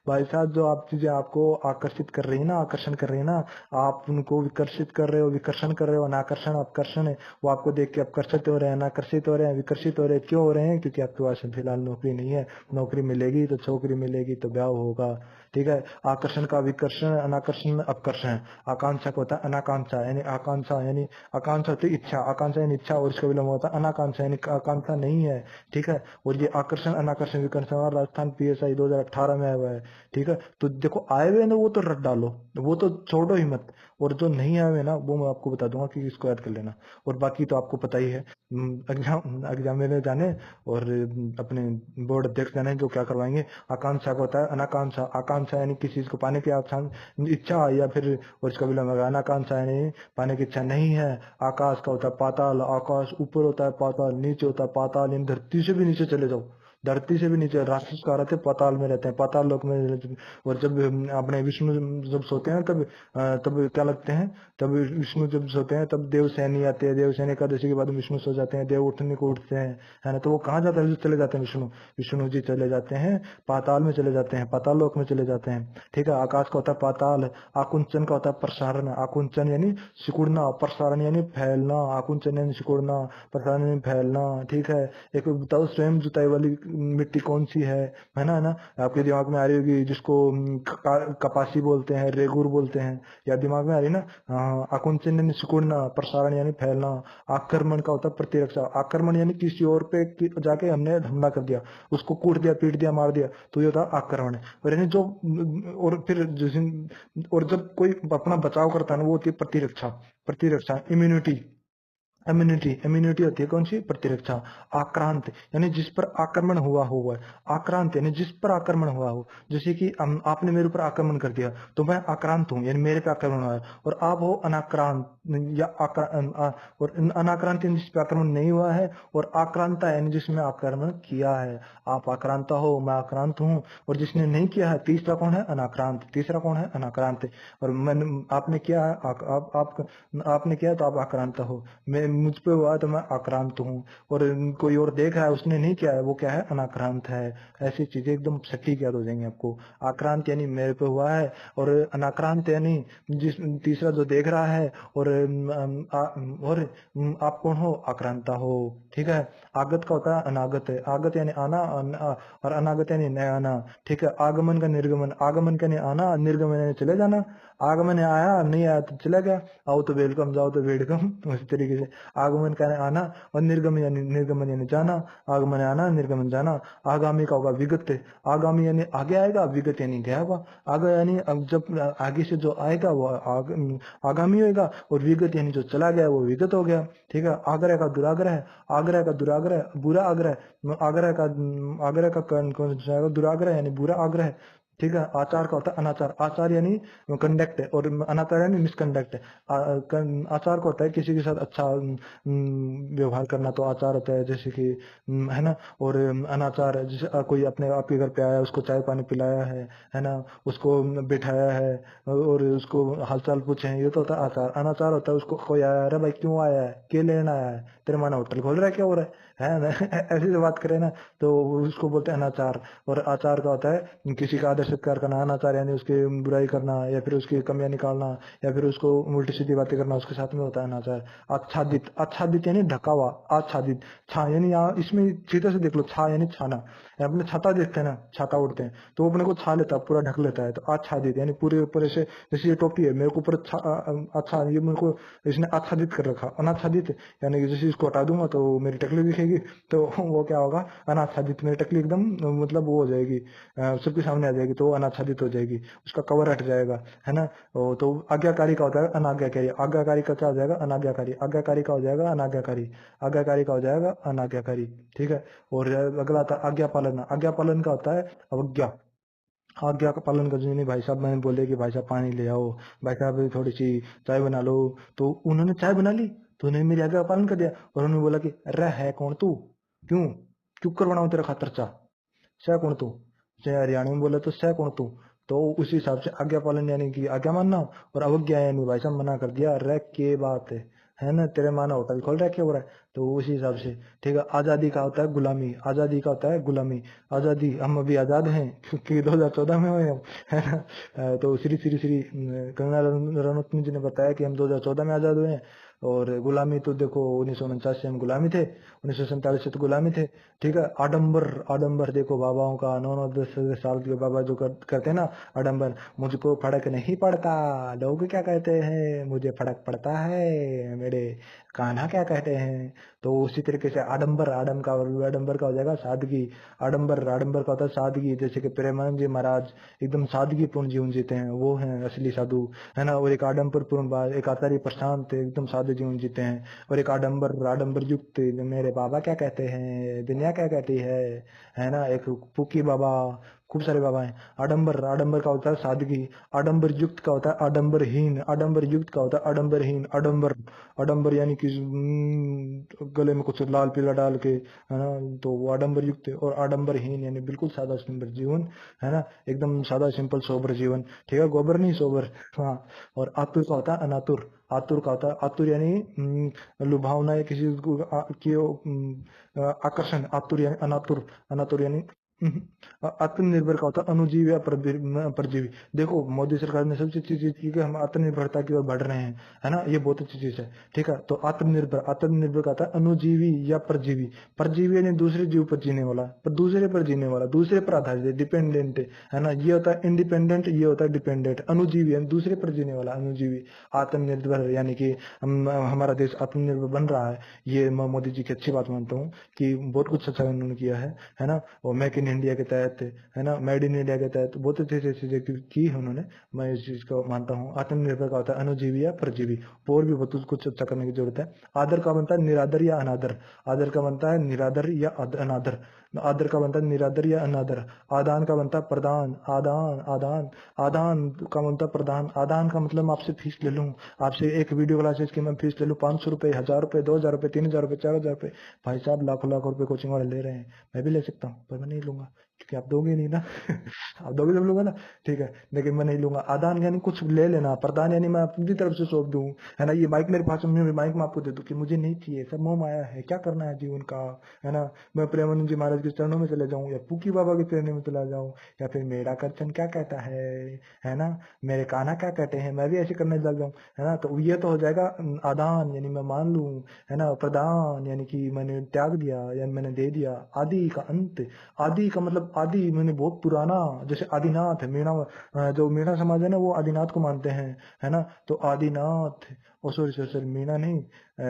भाई साहब जो आप चीजें आपको आकर्षित कर रही है ना, आकर्षण कर रही है ना, आप उनको विकर्षित कर रहे हो, विकर्षण कर रहे हो, अनाकर्षण अपकर्षण है, वो आपको देख के अपकर्षित हो रहे हैं, अनाकर्षित हो रहे हैं, विकर्षित हो रहे हैं। क्यों हो रहे हैं? क्योंकि आपके पास फिलहाल नौकरी नहीं है, नौकरी मिलेगी तो छोकरी मिलेगी तो ब्याह होगा। ठीक है। आकर्षण का विकर्षण, अनाकर्षण अपकर्षण। आकांक्षा को होता है अनाकांक्षा, यानी आकांक्षा, यानी आकांक्षा होती है इच्छा, आकांक्षा यानी इच्छा, और इसका विलोम होता है अनाकांक्षा, यानी आकांक्षा नहीं है। ठीक है। और ये आकर्षण अनाकर्षण विकर्षण और राजस्थान PSI 2018 में आया हुआ है। ठीक है। तो देखो आए हुए हैं ना वो तो रट डालो, वो तो छोड़ो ही मत, और जो नहीं आए हुए ना वो मैं आपको बता दूंगा कि इसको याद कर लेना। और बाकी तो आपको पता ही है, एग्जाम एग्जाम में जाने और अपने बोर्ड अध्यक्ष जाने जो क्या करवाएंगे। आकांक्षा को होता है अनाकांक्षा, आकांक्षा यानी किसी चीज को पाने की इच्छा, या फिर और इसका विलोम होगा अनाकांक्षा यानी पाने की इच्छा नहीं है। आकाश का होता है पाताल, आकाश ऊपर होता है, पाताल नीचे होता है, पाताल यानी धरती से भी नीचे चले जाओ, धरती से भी नीचे। राक्षस कहा रहते हैं पाताल में रहते हैं, पाताल लोक में। और जब अपने विष्णु जब सोते हैं तब क्या लगते हैं, तब विष्णु जब सोते हैं तब देवसैनी आते हैं, देवसैनी एकादशी के बाद विष्णु सो जाते हैं, देव उठने को उठते हैं, है ना। तो वो कहाँ जाते हैं, चले जाते हैं विष्णु, विष्णु जी चले जाते हैं पाताल में, चले जाते हैं पाताल लोक में चले जाते हैं। ठीक है। आकाश का होता है पाताल। आकुंचन का होता है प्रसारण, आकुंचन यानी सिकुड़ना, प्रसारण यानी फैलना, आकुंचन यानी सिकुड़ना, प्रसारण यानी फैलना। ठीक है। एक बताओ स्वयं जुताई वाली मिट्टी कौन सी है ना, है ना। आपके दिमाग में आ रही होगी जिसको कपासी बोलते हैं, रेगुर बोलते हैं, या दिमाग में आ रही ना। आकुंचन यानी सिकुड़ना, प्रसारण यानी फैलना। आक्रमण का होता है प्रतिरक्षा, आक्रमण यानी किसी और पे जाके हमने हमला कर दिया, उसको कूट दिया, पीट दिया, मार दिया, तो ये होता है आक्रमण। और यानी जो, और फिर और जब कोई अपना बचाव करता है ना वो होती है प्रतिरक्षा, प्रतिरक्षा इम्यूनिटी, इम्यूनिटी, इम्यूनिटी होती है कौन सी, प्रतिरक्षा। आक्रांत यानी जिस पर आक्रमण हुआ है, आक्रांत यानी जिस पर आक्रमण हुआ हो। जैसे कि आपने मेरे ऊपर आक्रमण कर दिया तो मैं आक्रांत हूं, यानी मेरे पे आक्रमण हुआ है। और आप हो अनाक्रांत, या और अनाक्रांत यानी जिस पे आक्रमण नहीं हुआ है, और आक्रांता यानी जिसमें आक्रमण किया है। आप आक्रांता हो, मैं आक्रांत हूँ, और जिसने नहीं किया है, तीसरा कौन है, अनाक्रांत, तीसरा कौन है, अनाक्रांत। और मैंने, आपने किया है, आपने किया तो आप आक्रांत हो, मैं मुझ पे हुआ तो मैं आक्रांत हूँ। और कोई और देख रहा है उसने नहीं किया है, वो क्या है, अनाक्रांत है। ऐसी चीजें एकदम सटीक याद हो जाएंगी आपको। आक्रांत यानी मेरे पे हुआ है, और अनाक्रांत यानी जिस, तीसरा जो देख रहा है। और आप कौन हो, आक्रांता हो। ठीक है। आगत का होता है अनागत है, आगत यानी आना, और अनागत यानी न आना। ठीक है। आगमन का निर्गमन, आगमन का यानी आना, निर्गमन यानी चले जाना। आगमन आया, नहीं आया तो चला गया, आओ तो वेलकम, जाओ तो वेलकम, उसी तरीके से। आगमन का आना, और निर्गमन यानी जाना। आगमन आना, निर्गमन जाना। आगामी का होगा विगत, आगामी यानी आगे आएगा, विगत यानी गया हुआ। आगे यानी अब जब आगे से जो आएगा वो आगामी होगा, और विगत यानी जो चला गया वो विगत हो गया। ठीक है। आग्रह का दुराग्रह, आग्रह का दुराग्रह, बुरा आग्रह, आग्रह का कौन सा है? दुराग्रह यानी बुरा आग्रह। ठीक है। आचार का होता है अनाचार, आचार यानी कंडक्ट है, और अनाचार यानी मिसकंडक्ट है। आचार का होता है किसी के साथ अच्छा व्यवहार करना, तो आचार होता है, जैसे कि है ना। और अनाचार है जैसे कोई अपने आपके घर पे आया, उसको चाय पानी पिलाया है ना, उसको बिठाया है और उसको हालचाल पूछे हैं, ये तो होता है आचार। अनाचार होता है उसको कोई आया, अरे भाई क्यों आया है, क्या लेना आया है, तेरे माना होटल खोल रहा है क्या हो रहा है, है ना। ऐसे जो बात करें ना तो उसको बोलते हैं अनाचार। और आचार का होता है किसी का आदर सत्कार करना, अनाचार यानी उसकी बुराई करना या फिर उसकी कमियां निकालना या फिर उसको उल्टी सीधी बातें करना, उसके साथ में होता है अनाचार। आच्छादित, आच्छादित यानी ढका हुआ, आच्छादित। छा यानी यहाँ इसमें सीधे से देख लो, छा यानी छाना। अपने छाता देखते हैं ना, छाता उड़ते हैं तो वो अपने को छा लेता है, पूरा ढक लेता है। तो आच्छादित यानी पूरे ऊपर ऐसे, जैसे ये टोपी है मेरे को ऊपर अच्छा ये मेरे को इसने आच्छादित कर रखा। अनाच्छादित यानी कि जैसे इसको हटा दूंगा तो मेरी टकली दिखेगी, तो वो क्या होगा, अनाच्छादित। मेरी टकली एकदम मतलब वो हो जाएगी, सबके सामने आ जाएगी, तो वो अनाच्छादित हो जाएगी, उसका कवर हट जाएगा, है ना। तो आज्ञाकारी का होता है अनाज्ञाकारी, आज्ञाकारी का क्या हो जाएगा, अनाज्ञाकारी। आज्ञाकारी का हो जाएगा अनाज्ञाकारी, आज्ञाकारी का हो जाएगा अनाज्ञाकारी। ठीक है। और अगला आता है आज्ञा पालन। आज्ञा पालन का होता है अवज्ञा। आज्ञा का पालन कर, नहीं भाई साहब मैंने बोले कि भाई साहब पानी ले आओ, भाई साहब थोड़ी सी चाय बना लो, तो उन्होंने चाय बना ली, तो उन्होंने मेरी आज्ञा का पालन कर दिया। और उन्होंने बोला कि अरे है कौन तू, क्यों चुप कर बनाऊं तेरा खातर चा, सह कौन तू। चाहे हरियाणा में बोला तो सह कौन तू। तो उसी हिसाब से आज्ञा पालन यानी कि आज्ञा मानना, और अवज्ञा यानी भाई साहब मना कर दिया, रह के बात है ना, तेरे माना होटल खोल रखे हो रहा है, तो उसी हिसाब से। ठीक है। आजादी का होता है गुलामी। आजादी का होता है गुलामी। आजादी, हम अभी आजाद हैं क्योंकि 2014 में हुए हम, है ना। तो श्री कंगना रनौत जी ने बताया कि हम 2014 में आजाद हुए हैं। और गुलामी तो देखो 1949 से हम गुलामी थे, 1947 से तो गुलामी थे। ठीक है। आडंबर, आडंबर देखो बाबाओं का, 9 9 10 10 साल के बाबा जो करते हैं ना आडंबर, मुझको फर्क नहीं पड़ता लोग क्या कहते हैं, मुझे फर्क पड़ता है मेरे कान्हा क्या कहते हैं। तो उसी तरीके से आडंबर, आडंबर का हो जाएगा सादगी। आडंबर, आडंबर का होता है सादगी, जैसे कि प्रेमानंद जी महाराज एकदम सादगी पूर्ण जीवन जीते हैं, वो हैं असली साधु, है ना। और एक आडंबर पूर्ण एक आचार्य प्रशांत एकदम सादे जीवन जीते हैं। और एक आडंबर, आडंबर युक्त मेरे बाबा क्या कहते हैं, दुनिया क्या कहती है ना। एक फूकी बाबा, खूब सारे बाबा हैं। आडंबर, आडंबर का होता है सादगी। आडंबर युक्त का होता है आडंबरहीन। आडंबर युक्त का होता है आडंबरहीन। आडंबर, आडंबर यानी कि गले में कुछ लाल पीला डाल के, है ना, तो वो आडंबर युक्त है। और आडंबरहीन यानी बिल्कुल सादा सिंपल जीवन, है ना, एकदम सादा सिंपल सोबर जीवन। ठीक है। गोबर नहीं, सोबर। हाँ। और आतुर का होता है अनातुर। आतुर का होता है, आतुर यानी लुभावना या किसी को आकर्षण। आतुर यानी अनातुर। अनातुर यानी हम्म, आत्मनिर्भर का होता है अनुजीवी या परजीवी। देखो मोदी सरकार ने सबसे अच्छी चीज की कि हम आत्मनिर्भरता की ओर बढ़ रहे हैं, है ना, ये बहुत अच्छी चीज है। ठीक है। तो आत्मनिर्भर, आत्मनिर्भर का होता है अनुजीवी या परजीवी। परजीवी यानी दूसरे जीव पर जीने वाला, पर दूसरे पर जीने वाला, दूसरे पर आधारित है, डिपेंडेंट है ना। ये होता है इंडिपेंडेंट, ये होता है डिपेंडेंट। अनुजीवी यानी दूसरे पर जीने वाला, अनुजीवी। आत्मनिर्भर यानी कि हमारा देश आत्मनिर्भर बन रहा है, ये मैं मोदी जी की अच्छी बात मानता हूँ कि बहुत कुछ अच्छा उन्होंने किया है ना। और मेक इन इंडिया के तहत, है ना, मेड इन इंडिया के तहत बहुत अच्छी अच्छी चीजें की है उन्होंने। मैं इस चीज को मानता हूँ। आत्मनिर्भर का होता है अनुजीवी या परजीवी। और भी बहुत कुछ अच्छा करने की जरूरत है। आदर का बनता है निरादर या अनादर। आदर का बनता है निरादर या अनादर। आदर का बनता है निरादर या अनादर। आदान का बनता है प्रदान। आदान, आदान, आदान का बनता है प्रदान। आदान का मतलब मैं आपसे फीस ले लूं, आपसे एक वीडियो क्लासेस की मैं फीस ले लूं, 500 रुपए, 1000 रुपए, 2000 रुपए, 3000 रुपए, 4000 रुपए। भाई साहब लाखों लाखों रुपए कोचिंग वाले ले रहे हैं, मैं भी ले सकता हूँ, पर मैं नहीं लूंगा क्योंकि आप दोगे नहीं ना। आप दोगे जब लूंगा ना। ठीक है। लेकिन मैं नहीं लूंगा। आदान यानी कुछ ले लेना, प्रदान यानी मैं अपनी तरफ से सौंप दूं, है ना। ये माइक मेरे पास में, माइक मैं आपको दे दूं कि मुझे नहीं चाहिए, सब मोह माया है, क्या करना है जीवन का, है ना। मैं प्रेमानंद जी महाराज के चरणों में चले जाऊं या पुकी बाबा के चरणों में चला जाऊं, या फिर मेरा करचन क्या कहता है ना, मेरे कान्हा क्या कहते हैं, मैं भी ऐसे करने लग जाऊं, है ना। तो ये तो हो जाएगा आदान यानी मैं मान लूं, है ना। प्रदान यानी कि मैंने त्याग दिया या मैंने दे दिया। आदि का अंत। आदि का मतलब आदि मैंने बहुत पुराना, जैसे आदिनाथ है मीणा, जो मीणा समाज है ना वो आदिनाथ को मानते हैं, है ना। तो आदिनाथ, ओ सॉरी सॉरी सॉरी, मीणा नहीं,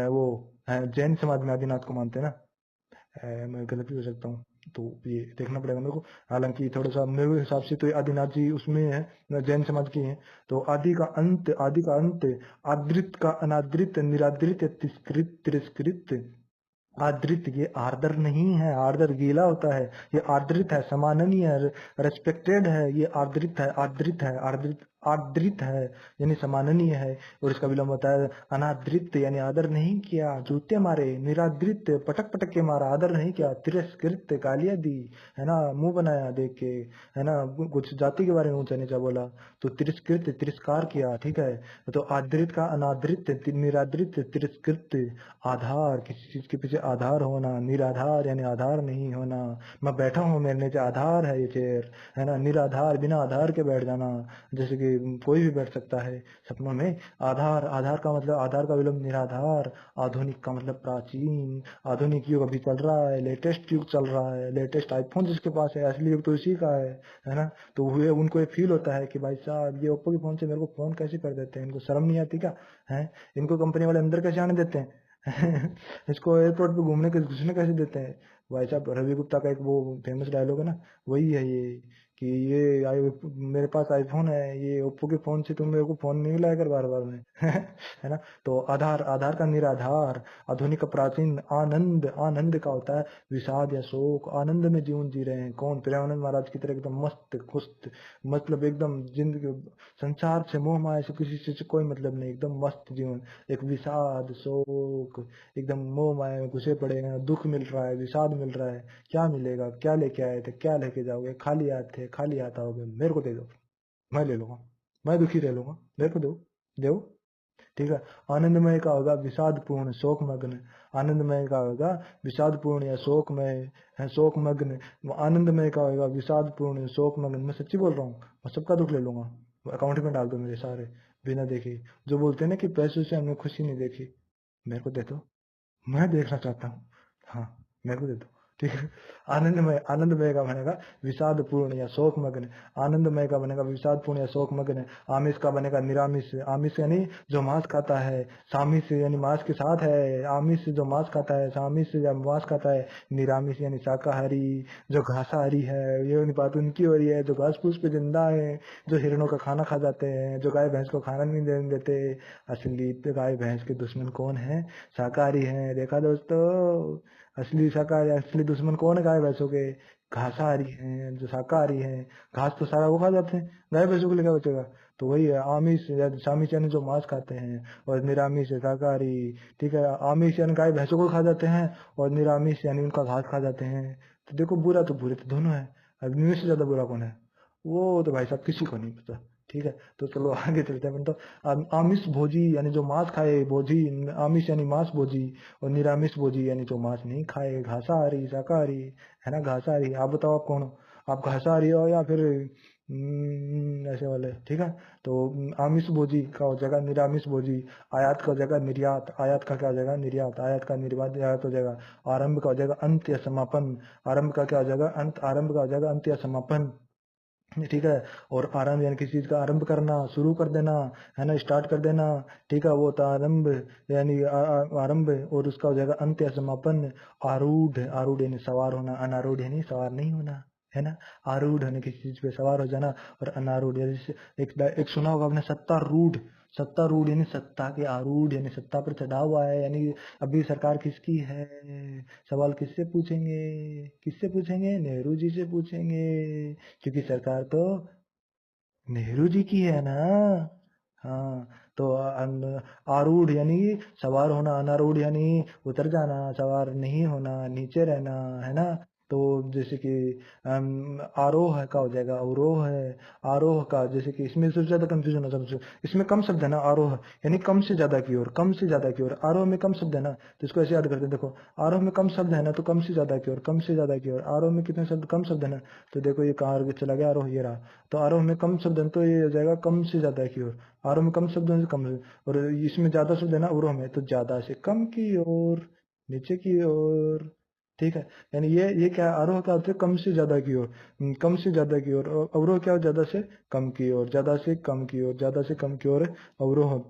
वो जैन समाज में आदिनाथ को मानते हैं ना। मैं गलत भी हो सकता हूँ, तो ये देखना पड़ेगा मेरे को। हालांकि थोड़ा सा मेरे हिसाब से तो ये आदिनाथ जी उसमें है, जैन समाज की है। तो आदि का अंत, आदि का अंत। आदृत का अनादृत, निरादृत या तिरस्कृत, तिरस्कृत। आदृत ये आर्द्र नहीं है, आर्द्र गीला होता है, ये आदृत है, सम्माननीय है, रेस्पेक्टेड है, ये आदृत है, आदृत है, आदृत, आदृत है यानी समाननीय है, और इसका विलोम होता है अनादृत यानी आदर नहीं किया, जूते मारे, निरादृत पटक पटक के मारा, आदर नहीं किया, तिरस्कृत गालियां दी, है ना, मुंह बनाया देख के, है ना, कुछ जाति के बारे में ऊंचा नीचा बोला तो तिरस्कृत तिरस्कार किया, ठीक है। तो आदृत का अनादृत, निरादृत, तिरस्कृत, आधार किसी चीज के पीछे आधार होना, निराधार यानी आधार नहीं होना, मैं बैठा हूँ मेरे नीचे आधार है ये चेयर, है ना, निराधार बिना आधार के बैठ जाना, जैसे कि कोई भी बैठ सकता है सपनों में। आधार, आधार का मतलब, आधार का विलोम निराधार, आधुनिक का मतलब प्राचीन, आधुनिक युग अभी चल रहा है, लेटेस्ट युग चल रहा है, लेटेस्ट आईफोन जिसके पास है, असली युग तो इसी का है ना। तो हुए उनको एक फील होता है कि भाई साहब ये ओप्पो के फोन से मेरे को फोन कैसे कर देते हैं, इनको शर्म नहीं आती क्या है, इनको कंपनी वाले अंदर कैसे आने देते हैं इसको एयरपोर्ट पे घूमने के घुसने कैसे देते हैं। भाई साहब रवि गुप्ता का एक वो फेमस डायलॉग है ना, वही है ये, कि ये मेरे पास आईफोन है, ये ओप्पो के फोन से तुम मेरे को फोन नहीं लाया कर बार बार में है ना। तो आधार, आधार का निराधार, आधुनिक का प्राचीन, आनंद, आनंद का होता है विषाद या शोक, आनंद में जीवन जी रहे हैं कौन, प्रेमानंद महाराज की तरह एकदम मस्त खुश, मतलब एकदम जिंदगी, संसार से मोह माया से किसी चीज से कोई मतलब नहीं, एकदम मस्त जीवन। एक विषाद शोक, एकदम मोह माया में घुसे पड़े हैं, दुख मिल रहा है, विषाद मिल रहा है, क्या मिलेगा, क्या लेके आए थे, क्या लेके जाओगे, खाली हाथ थे, खाली हाथ आओगे, मेरे को दे दो, मैं ले लूंगा, मैं दुखी रह लूंगा, मेरे को दो, दो, ठीक है। आनंदमय का होगा विषादपूर्ण शोकमग्न, आनंदमय का होगा विषादपूर्ण या शोकमय है, शोकमग्न। आनंदमय का होगा विषादपूर्ण शोकमग्न, मैं सच्ची बोल रहा हूँ, मैं सबका दुख ले लूंगा, अकाउंट में डाल दो मेरे सारे, बिना देखे। जो बोलते हैं ना कि पैसों से हमने खुशी नहीं देखी, मेरे को दे दो, मैं देखना चाहता हूँ, हाँ, मेरे को दे दो, ठीक है। आनंदमय, आनंदमय का बनेगा विषाद पूर्ण या शोक मग्न, आनंदमय का बनेगा विषाद पूर्ण या शोक मग्न। आमिष का बनेगा निरामिष, आमिष यानी जो मांस खाता है, सामिष यानी मांस के साथ है, आमिष जो मांस खाता है, सामिष या मांस खाता है, निरामिष यानी शाकाहारी, जो घासाहारी है, ये बात उनकी हो रही है जो घास फूस पे जिंदा है, जो हिरणों का खाना खा जाते हैं, जो गाय भैंस को खाना नहीं देने देते। असली गाय भैंस के दुश्मन कौन है, शाकाहारी हैं, देखा दोस्तों, असली शाकाहारी, असली दुश्मन कौन है गाय भैंसों के, घासाहारी हैं, जो शाकाहारी हैं, घास तो सारा वो खा जाते हैं, गाय भैंसों के लिए क्या बचेगा। तो वही है आमिष या सामिष यानी जो मांस खाते हैं, और निरामिष है शाकाहारी, ठीक है। आमिष यानी गाय भैंसों को खा जाते हैं, और निरामिष यानी उनका घास खा जाते हैं। तो देखो बुरा तो बुरे तो दोनों है, अब इनमें से ज्यादा बुरा कौन है, वो तो भाई साहब किसी को नहीं पता, ठीक है। तो चलो आगे चलते हैं। तो आमिष भोजी यानी जो मांस खाए, भोजी, आमिष यानी मांस भोजी, और निरामिष भोजी यानी जो मांस नहीं खाए, घासाहारी शाकाहारी, है ना, घासाहारी। आप बताओ आप कौन हो, आप घासाहारी हो या फिर ऐसे वाले, ठीक है। तो आमिष भोजी का हो जाएगा निरामिष भोजी, आयात का हो जाएगा निर्यात, आयात का क्या हो जाएगा निर्यात, आयात का निर्यात आयात हो जाएगा, आरंभ का हो जाएगा अंत या समापन, आरंभ का क्या हो जाएगा अंत, आरंभ का हो जाएगा अंत या समापन, ठीक है। और आरंभ यानी किसी चीज का आरंभ करना, शुरू कर देना, है ना, स्टार्ट कर देना, ठीक है, वो होता है आरंभ, यानी आरंभ, और उसका हो जाएगा अंत या समापन। आरूढ़, आरूढ़ यानी सवार होना, अनारूढ़ यानी सवार नहीं होना, है ना। आरूढ़ यानी किसी चीज पे सवार हो जाना, और अनारूढ़ यानी एक सुना होगा आपने सत्तारूढ़, सत्तारूढ़ यानी सत्ता के आरूढ़, यानी सत्ता पर चढ़ा हुआ है, यानी अभी सरकार किसकी है, सवाल किससे पूछेंगे, किससे पूछेंगे, नेहरू जी से पूछेंगे, क्योंकि सरकार तो नेहरू जी की है ना। हाँ, तो आरूढ़ यानी सवार होना, अनारूढ़ यानी उतर जाना, सवार नहीं होना, नीचे रहना, है ना। तो जैसे कि आरोह का हो जाएगा अवरोह है, आरोह का, जैसे कि इसमें सबसे ज्यादा कंफ्यूजन होता है मुझे, इसमें कम शब्द है ना, आरोह यानी कम से ज्यादा की ओर, कम से ज्यादा की ओर, आरोह में कम शब्द है ना, तो इसको ऐसे याद करते हैं, देखो आरोह में कम शब्द है ना, तो कम से ज्यादा की ओर, कम से ज्यादा की ओर, आरोह में कितने शब्द, कम शब्द है ना, तो देखो ये कहाँ चला गया, आरोह ये रहा। तो आरोह में कम शब्द है तो ये हो जाएगा कम से ज्यादा की ओर, आरोह में कम शब्द है तो कम से, और इसमें ज्यादा शब्द है ना अवरोह में, तो ज्यादा से कम की ओर, नीचे की ओर, ठीक है। यानी ये क्या है, आरोह क्या होता है कम से ज्यादा की ओर, कम से ज्यादा की ओर, और अवरोह क्या हो ज्यादा से कम की ओर, ज्यादा से कम की ओर, ज्यादा से कम की ओर अवरोह।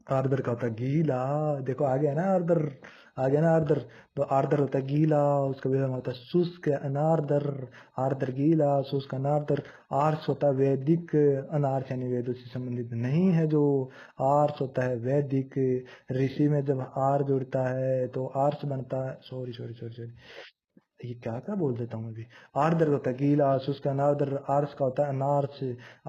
आर्द्र का होता है गीला, देखो आ गया ना आर्द्र, आ गया ना आर्द्र। तो आर्द्र होता है गीला, उसका विलोम होता है शुष्क, अनार्द्र, आर्द्र गीला, शुष्क अनार्द्र। आर्ष होता है वैदिक, अनार्ष यानी वेदों से संबंधित नहीं है जो, आर्ष होता है वैदिक। ऋषि में जब आर जुड़ता है तो आर्ष बनता है, सॉरी सॉरी सॉरी सॉरी, ये क्या क्या बोल देता हूँ अभी। आर्द्र होता है गीला, शुष्क, अनार्द्र। आर्स का होता है अनार्स।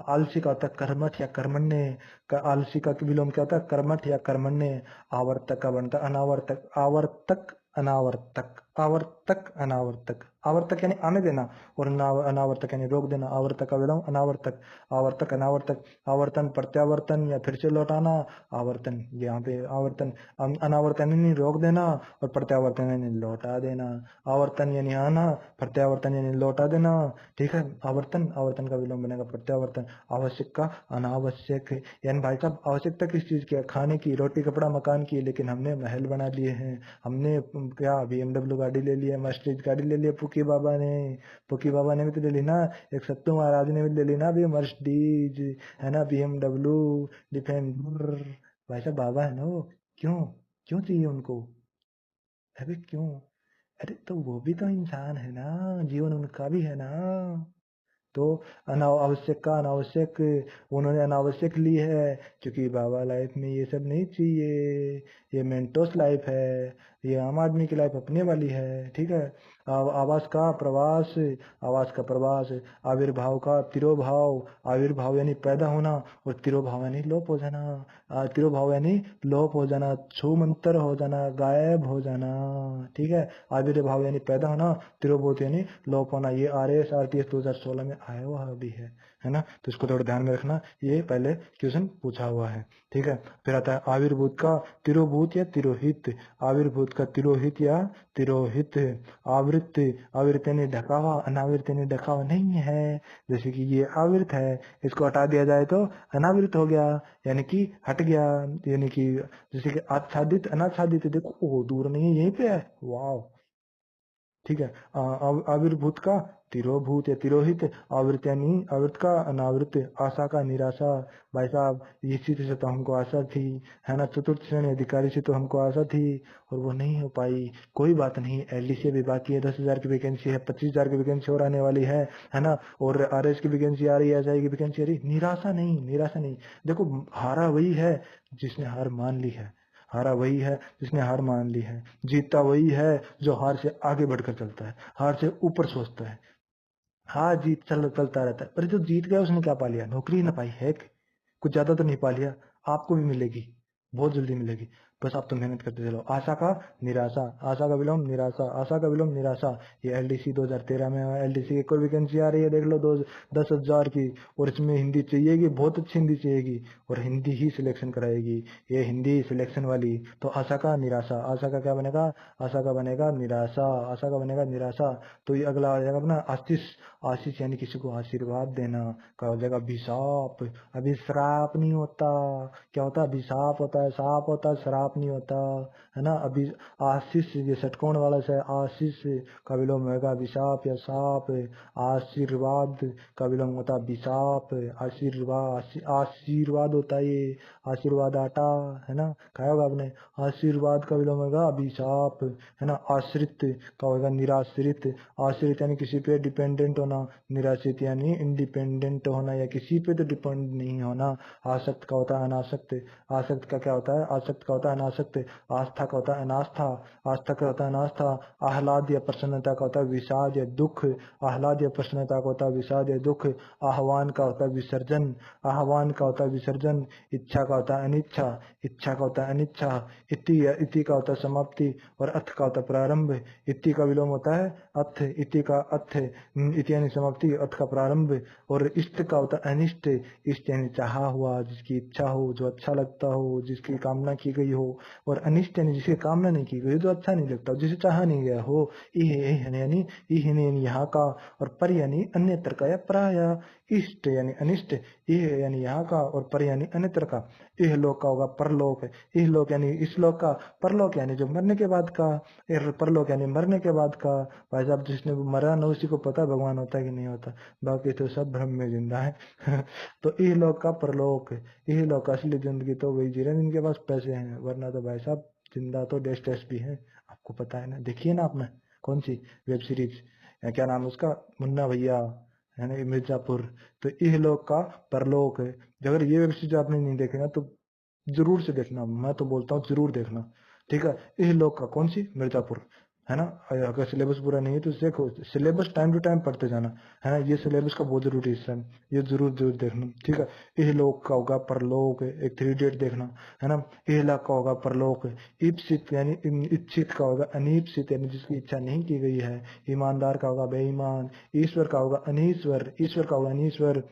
आलसी का होता है कर्मठ या कर्मण्य। आलसी का विलोम क्या होता है, कर्मठ या कर्मण्य। आवर्तक का बनता है अनावर्तक। आवर्तक अनावर्तक, आवर्तक अनावर्तक। आवर्तक यानी आने देना, और अनावर्तक यानी रोक देना। आवर्तक का विलोम अनावर्तक। आवर्तक अनावर्तक। आवर्तन प्रत्यावर्तन या फिर से लौटाना। आवर्तन यहाँ पे आवर्तन। अनावर्तन यानी रोक देना, और प्रत्यावर्तन यानी लौटा देना। आवर्तन यानी आना, प्रत्यावर्तन यानी लौटा देना। ठीक है, आवर्तन, आवर्तन का विलोम बनेगा प्रत्यावर्तन। आवश्यक का अनावश्यक, यानी भाई साहब आवश्यकता किस चीज की है, खाने की, रोटी कपड़ा मकान की, लेकिन हमने महल बना लिए हैं। हमने क्या BMW गाड़ी ले ली है, मर्सिडीज गाड़ी ले ली है पुकी बाबा ने। पुकी बाबा ने भी तो ले ली ना, एक सत्तू महाराज ने भी ले ली ना अभी मर्सिडीज, है ना, BMW, डिफेंडर। भाई साहब बाबा है ना वो। क्यों, क्यों चाहिए उनको? अरे क्यों? अरे तो वो भी तो इंसान है ना, जीवन उनका भी है ना। तो अनावश्यक का अनावश्यक, उन्होंने अनावश्यक ली है, क्योंकि बाबा लाइफ में ये सब नहीं चाहिए। ये मेंटोस लाइफ है, ये आम आदमी की लाइफ अपने वाली है। ठीक है। आवास का प्रवास, आवास का प्रवास। आविर्भाव का तिरोभाव, आविर्भाव यानी पैदा होना, और तिरोभाव यानी लोप हो जाना। तिरोभाव यानी लोप हो जाना, छूमंतर हो जाना, गायब हो जाना। ठीक है। आविर्भाव यानी पैदा होना, तिरोभूत यानी लोप होना। ये RAS RTS 2016 में आया हुआ भी है ना, तो इसको थोड़ा ध्यान में रखना, ये पहले क्वेश्चन पूछा हुआ है। ठीक है। फिर आता है आविर्भूत का तिरोभूत या तिरोहित। आविर्भूत का तिरोहित या तिरोहित। आवृत, आवृत यानी ढका हुआ, अनावृत यानी ढका हुआ नहीं है। जैसे कि ये आवृत है, इसको हटा दिया जाए तो अनावृत हो गया, यानी कि हट गया। यानी कि जैसे कि आच्छादित अनाच्छादित, देखो वो दूर नहीं है, यहीं पे है। वाह। ठीक है। आविर्भूत का तिरोभूत या तिरोहित। आवृत यानी आवृत का अनावृत। आशा का निराशा। भाई साहब इसी से तो हमको आशा थी, है ना, चतुर्थ श्रेणी अधिकारी से तो हमको आशा थी, और वो नहीं हो पाई। कोई बात नहीं, LDC अभी बाकी है, 10,000 की वैकेंसी है, 25,000 की वैकेंसी और आने वाली है ना, और RS की वैकेंसी आ रही है, SI की वैकेंसी आ रही है। निराशा नहीं, निराशा नहीं। देखो हारा वही है जिसने हार मान ली है, हारा वही है जिसने हार मान ली है। जीतता वही है जो हार से आगे बढ़कर चलता है, हार से ऊपर सोचता है। हार जीत चलता रहता है, पर जो जीत गया उसने क्या पा लिया? नौकरी ना पाई है कि? कुछ ज्यादा तो नहीं पा लिया। आपको भी मिलेगी, बहुत जल्दी मिलेगी, बस आप तो मेहनत करते चलो। आशा का निराशा, आशा का विलोम निराशा, आशा का विलोम निराशा। ये LDC 2013 में है। LDC की एक और वैकेंसी आ रही है, देख लो, 10,000 की, और इसमें हिंदी चाहिएगी, बहुत अच्छी हिंदी चाहिएगी, और हिंदी ही सिलेक्शन कराएगी, ये हिंदी सिलेक्शन वाली। तो आशा का निराशा, आशा का क्या बनेगा? आशा का बनेगा निराशा, आशा का बनेगा निराशा। तो ये अगला आ जाएगा अपना आशीष। आशीष यानी किसी को आशीर्वाद देना, का हो जाएगा अभिशाप। अभी श्राप नहीं होता, क्या होता है? अभिशाप होता है, साप होता है, श्राप नहीं होता, है ना। अभी आशीष, ये षटकोण वाला से आशीष का विलोम होगा अभिशाप या साप। आशीर्वाद का विलोम होता है अभिशाप। आशीर्वाद, आशीर्वाद होता है ये, आशीर्वाद आटा, है ना, खाया होगा आपने। आशीर्वाद का विलोम होगा अभिशाप, है ना। आश्रित का होगा निराश्रित। आश्रित यानी किसी पे डिपेंडेंट होना, निराश्रित यानी इंडिपेंडेंट होना या किसी पे तो डिपेंड नहीं होना। आसक्त का होता है अनासक्त। आसक्त का क्या होता है? आसक्त का होता है अनासक्त। आस्था का होता है अनास्था। आस्था का होता है अनास्था। आह्लाद या प्रसन्नता का होता है विषाद या दुख। आह्लाद या प्रसन्नता का होता है विषाद या दुख। आह्वान का होता है विसर्जन। आह्वान का होता है विसर्जन। इच्छा का होता है अनिच्छा। इच्छा का होता है अनिच्छा। इति या इति का होता है समाप्ति, और अथ का होता है प्रारंभ। इति का विलोम होता है अथ, इति का अथ। इति यानी समाप्ति, अथ का प्रारंभ। और इष्ट का होता है अनिष्ट। इष्ट यानी चाहा हुआ, जिसकी इच्छा हो, जो अच्छा लगता हो, जिसकी कामना की गई हो। और अनिष्ट यानी जिसकी कामना नहीं की गई, जो अच्छा नहीं लगता, जिसे चाहा नहीं गया हो। यानी यानी यहाँ का, और पर यानी अन्यत्र का या प्राय। इष्ट यानी अनिष्ट, इह यानी यहाँ का, और पर यानी अन्यत्र का। इह लोक का होगा परलोक। इह लोक यानी इस लोक का, परलोक यानी जो मरने के बाद का। परलोक यानी मरने के बाद का। भाई साहब जिसने मरा ना उसी को पता भगवान होता है कि नहीं होता, बाकी तो सब भ्रम में जिंदा है। तो इह लोक का परलोक, इह लोक का असली जिंदगी तो वही जी रहे हैं जिनके पास पैसे हैं, वरना तो भाई साहब जिंदा तो डैश डैश भी है। आपको पता है ना, देखिए ना आपने कौन सी वेब सीरीज, क्या नाम है उसका, मुन्ना भैया, है ना, ये मिर्जापुर। तो इह लोक का परलोक है। अगर ये वेब सीरीज आपने नहीं देखे ना तो जरूर से देखना, मैं तो बोलता हूँ जरूर देखना। ठीक है। इह लोक का कौन सी? मिर्जापुर। है ना। अगर सिलेबस पूरा नहीं है तो देखो, सिलेबस टाइम टू टाइम पढ़ते जाना, है ना। ये सिलेबस का बहुत जरूरी हिस्सा है, ये जरूर जरूर देखना, ठीक है। इहलोक का होगा परलोक, एक 3 इडियट देखना, है ना। इहलाक का होगा परलोक, इप्सित यानी इच्छित का होगा अनीप्सित यानी जिसकी इच्छा नहीं की गई है, ईमानदार का होगा बेईमान, ईश्वर का होगा अनीश्वर, ईश्वर का होगा अनीश्वर,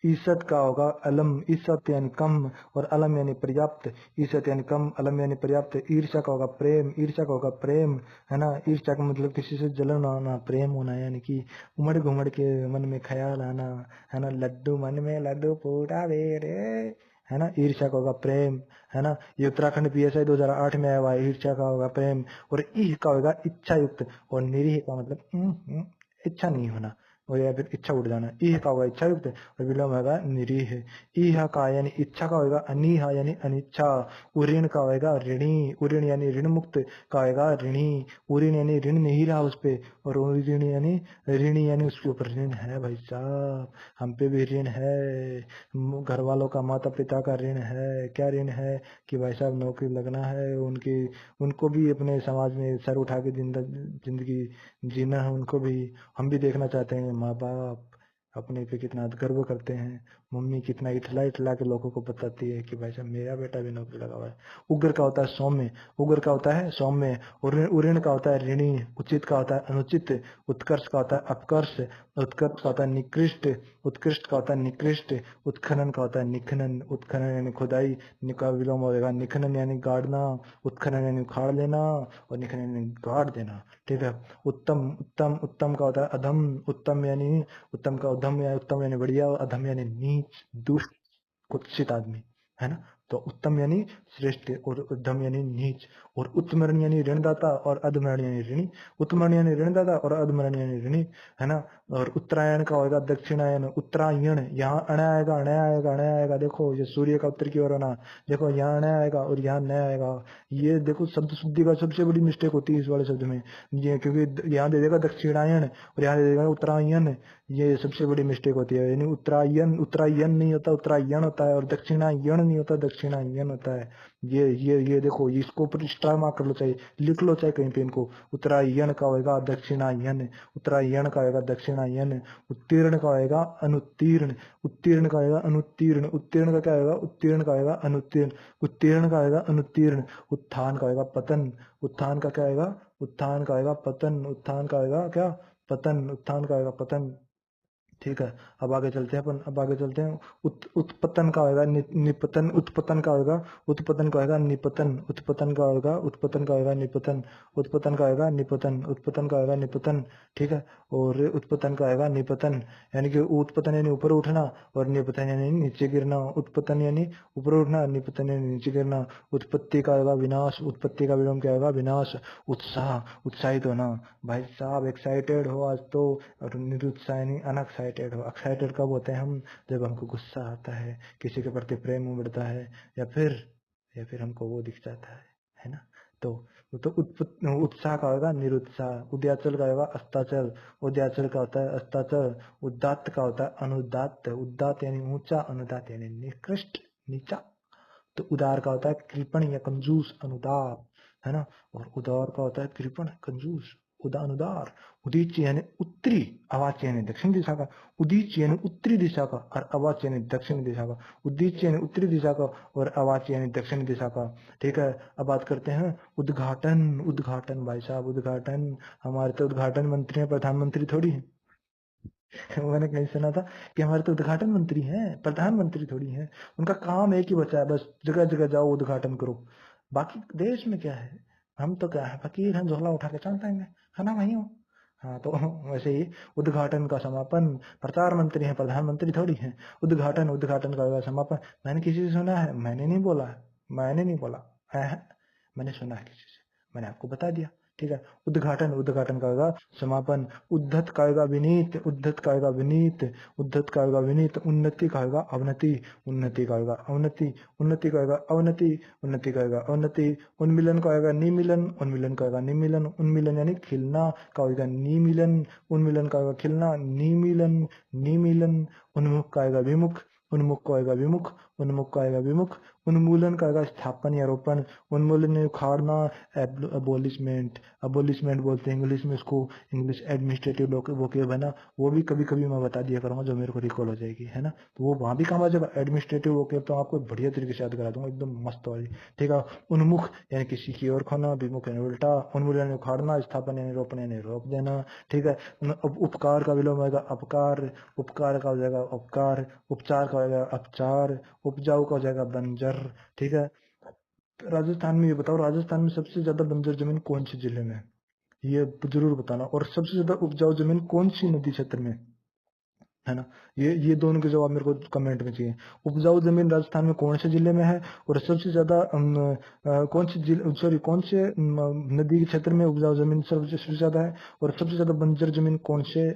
ईसत का होगा अलम, ईसत यानी कम और अलम यानी पर्याप्त, ईसत यानी कम, अलम यानी पर्याप्त। ईर्ष्या का होगा प्रेम, ईर्ष्या का होगा प्रेम, है ना। ईर्ष्या का मतलब किसी से जलन आना, प्रेम होना यानी कि उमड़ घुमड़ के मन में ख्याल आना, है ना। लड्डू मन में लड्डू फूटा रे, है ना। ईर्ष्या का होगा प्रेम, है ना। ये उत्तराखंड पीएसआई 2008 में आया हुआ है। ईर्ष्या का होगा प्रेम। और ईह का होगा इच्छा युक्त, और निरीह का मतलब इच्छा नहीं होना, और या फिर इच्छा उठ जाना। ईह का होगा इच्छा युक्त और विलोम होगा निरीह। ईह का यानी इच्छा का होगा अनीहा यानी अनिच्छा। उऋण का होगा ऋणी, उऋण यानी ऋण मुक्त का होगा ऋणी। उऋण यानी ऋण नहीं रहा उस पे, और उऋण यानी ऋणी यानी उसके ऊपर ऋण है भाई साहब, हम पे भी ऋण है, घर वालों का माता पिता का ऋण है। क्या ऋण है कि भाई साहब नौकरी लगना है, उनकी उनको भी अपने समाज में सर उठा के जिंदगी जीना है उनको भी। हम भी देखना चाहते हैं माँ बाप अपने पे कितना गर्व करते हैं, मम्मी कितना इठला इठला के लोगों को बताती है कि भाई साहब मेरा बेटा भी नौकरी लगा हुआ है। उग्र का होता है सौम्य, उग्र का होता है सौम्य। उऋण का होता है ऋणी, उचित का होता है अनुचित, उत्कर्ष का होता है अपकर्ष, उत्कर्ष का होता है निकृष्ट, उत्कृष्ट का होता है निकृष्ट, उत्खनन का होता है निखनन, उत्खनन यानी खुदाई, निका विलोम होगा निखनन यानी गाड़ना, उत्खनन यानी उखाड़ लेना, और निखनन यानी गाड़ देना, ठीक है। उत्तम, उत्तम, उत्तम का होता है अधम, उत्तम यानी उत्तम का उद्धम या उत्तम यानी बढ़िया, और अधम यानी नीच दुष्ट कुत्सित आदमी, है ना। तो उत्तम यानी श्रेष्ठ और उद्धम यानी नीच, और उत्तमरण यानी ऋणदाता और अधमरण यानी ऋणी, उत्तमरण यानी ऋणदाता और अधमरण यानी ऋणी, है ना। और उत्तरायण का होगा दक्षिणायन, उत्तरायण, यहाँ अण आएगा, अण आएगा, अण आएगा, देखो ये सूर्य का उत्तर की ओर होना, देखो यहाँ अण आएगा और यहाँ न आएगा। ये देखो शब्द शुद्धि का सबसे बड़ी मिस्टेक होती है इस वाले शब्द में, ये क्योंकि यहाँ दे देगा दक्षिणायन और यहाँ दे देगा उत्तरायण, ये सबसे बड़ी मिस्टेक होती है। यानी उत्तरायण, उत्तरायण नहीं होता, उत्तरायण होता है, और दक्षिणायन नहीं होता, दक्षिणायन होता है। ये देखो, इसको ऊपर स्टार मार्क कर लो, चाहे लिख लो चाहे कहीं पे इनको। उत्तरायण का होगा दक्षिणायन, उत्तरायण का होगा दक्षिणायन। उत्तीर्ण का होगा अनुत्तीर्ण, उत्तीर्ण का होगा अनुत्तीर्ण, उत्तीर्ण का क्या होगा, उत्तीर्ण का होगा अनुत्तीर्ण, उत्तीर्ण का होगा अनुत्तीर्ण। उत्थान का होगा पतन, उत्थान का क्या होगा, उत्थान का होगा पतन, उत्थान का होगा क्या, पतन, उत्थान का होगा पतन, ठीक है। अब आगे चलते हैं अपन, अब आगे चलते हैं। उत्पतन का होगा निपतन, उत्पतन का होगा, उत्पतन का होगा निपतन, उत्पतन का होगा, उत्पतन का होगा निपतन, उत्पतन का होगा निपतन, उत्पतन का होगा निपतन, ठीक है। और उत्पतन का होगा निपतन, यानी कि उत्पतन यानी ऊपर उठना, और निपतन यानी नीचे गिरना। उत्पतन यानी ऊपर उठना, निपतन यानी नीचे गिरना। उत्पत्ति का होगा विनाश, उत्पत्ति का विलोम क्या होगा, विनाश। उत्साह, उत्साहित होना, भाई साहब एक्साइटेड हो आज तो। और निरुत्साह यानी अनएक्साइटेड हो। एक्साइटेड कब होते हैं हम, जब हमको गुस्सा आता है, किसी के प्रति प्रेम उमड़ता है, या फिर हमको वो दिख जाता है ना। तो उत्साह का होगा निरुत्साह। उद्याचल का होगा अस्ताचल, उद्याचल का होता है अस्ताचल। उदात्त का होता है अनुदात्त, उदात्त यानी ऊंचा, अनुदात्त यानी निकृष्ट, नीचा। तो उदार का होता है कृपण या कंजूस, अनुदार, है ना। और उदार का होता है कृपण कंजूस, अनुदार। उदीच्य यानी उत्तरी, अवाच्य यानी दक्षिण दिशा का, उदीच्य यानी उत्तरी दिशा का, और अवाच्य यानी दक्षिण दिशा का। उदीच्य यानी उत्तरी दिशा का, और अवाच्य यानी दक्षिण दिशा का, ठीक है। अब बात करते हैं उद्घाटन, उद्घाटन भाई साहब उद्घाटन, हमारे तो उद्घाटन मंत्री हैं, प्रधानमंत्री थोड़ी है। मैंने कहीं सुना था कि हमारे तो उद्घाटन मंत्री हैं, प्रधानमंत्री थोड़ी हैं। उनका काम एक ही बचा है, बस जगह जगह जाओ उद्घाटन करो। बाकी देश में क्या है, हम तो क्या है, फकीर हैं, झोला उठा के चल देंगे, है ना भाइयों। हाँ तो वैसे ही उद्घाटन का समापन, प्रचार मंत्री हैं, प्रधानमंत्री थोड़ी हैं। उद्घाटन, उद्घाटन का होगा समापन। मैंने किसी से सुना है, मैंने नहीं बोला है, मैंने नहीं बोला है, मैंने सुना है किसी से, मैंने आपको बता दिया, ठीक है। उद्घाटन, उद्घाटन का होगा समापन। उद्धत का होगा विनीत, उद्धत का होगा विनीत, उद्धत का होगा विनीत। उन्नति का होगा अवनति, उन्नति का होगा अवनति, उन्नति का होगा अवनति, उन्नति का होगा अवनति। उन्मिलन का होगा निमिलन, उन्मिलन का होगा निमिलन। उन्मिलन यानी खिलना का होगा निमिलन, उन्मिलन का होगा खिलना, निमिलन, निमिलन। उन्मुख का होगा विमुख, उन्मुख का होगा विमुख, उन्मुख का होगा विमुख। उन्मूलन का होगा स्थापन या रोपण, उन्मूलन यानी उखाड़ना, एबोलिशमेंट, अबोलिशमेंट बोलते हैं इंग्लिश में उसको, इंग्लिश एडमिनिस्ट्रेटिव वोकेब है ना, वो भी कभी कभी मैं बता दिया करूंगा जो मेरे को रिकॉल हो जाएगी, है ना, तो वो वहां भी काम आ जाएगा। एडमिनिस्ट्रेटिव वोकेब तो आपको बढ़िया तरीके से याद करा दूंगा, एकदम मस्त वाली, ठीक है। उन्मुख यानी किसी की ओर खोना, विमुख यानी उल्टा, उन्मूलन यानी उखाड़ना, स्थापन यानी रोपण यानी रोक देना, ठीक है। उपकार का विलोम होगा अपकार, उपकार का हो जाएगा उपकार, उपचार का हो जाएगा अपचार, उपजाऊ का हो जाएगा बंजर, ठीक है। राजस्थान में ये बताओ, राजस्थान में सबसे ज्यादा बंजर जमीन कौन से जिले में है? ये जरूर बताना। और सबसे ज्यादा उपजाऊ जमीन कौन सी नदी क्षेत्र में है ना, ये दोनों के जवाब मेरे को कमेंट में चाहिए। उपजाऊ जमीन राजस्थान में कौन से जिले में है, और सबसे ज्यादा कौन से जिले, सॉरी कौन से नदी के क्षेत्र में उपजाऊ जमीन सबसे ज्यादा है, और सबसे ज्यादा बंजर जमीन कौन से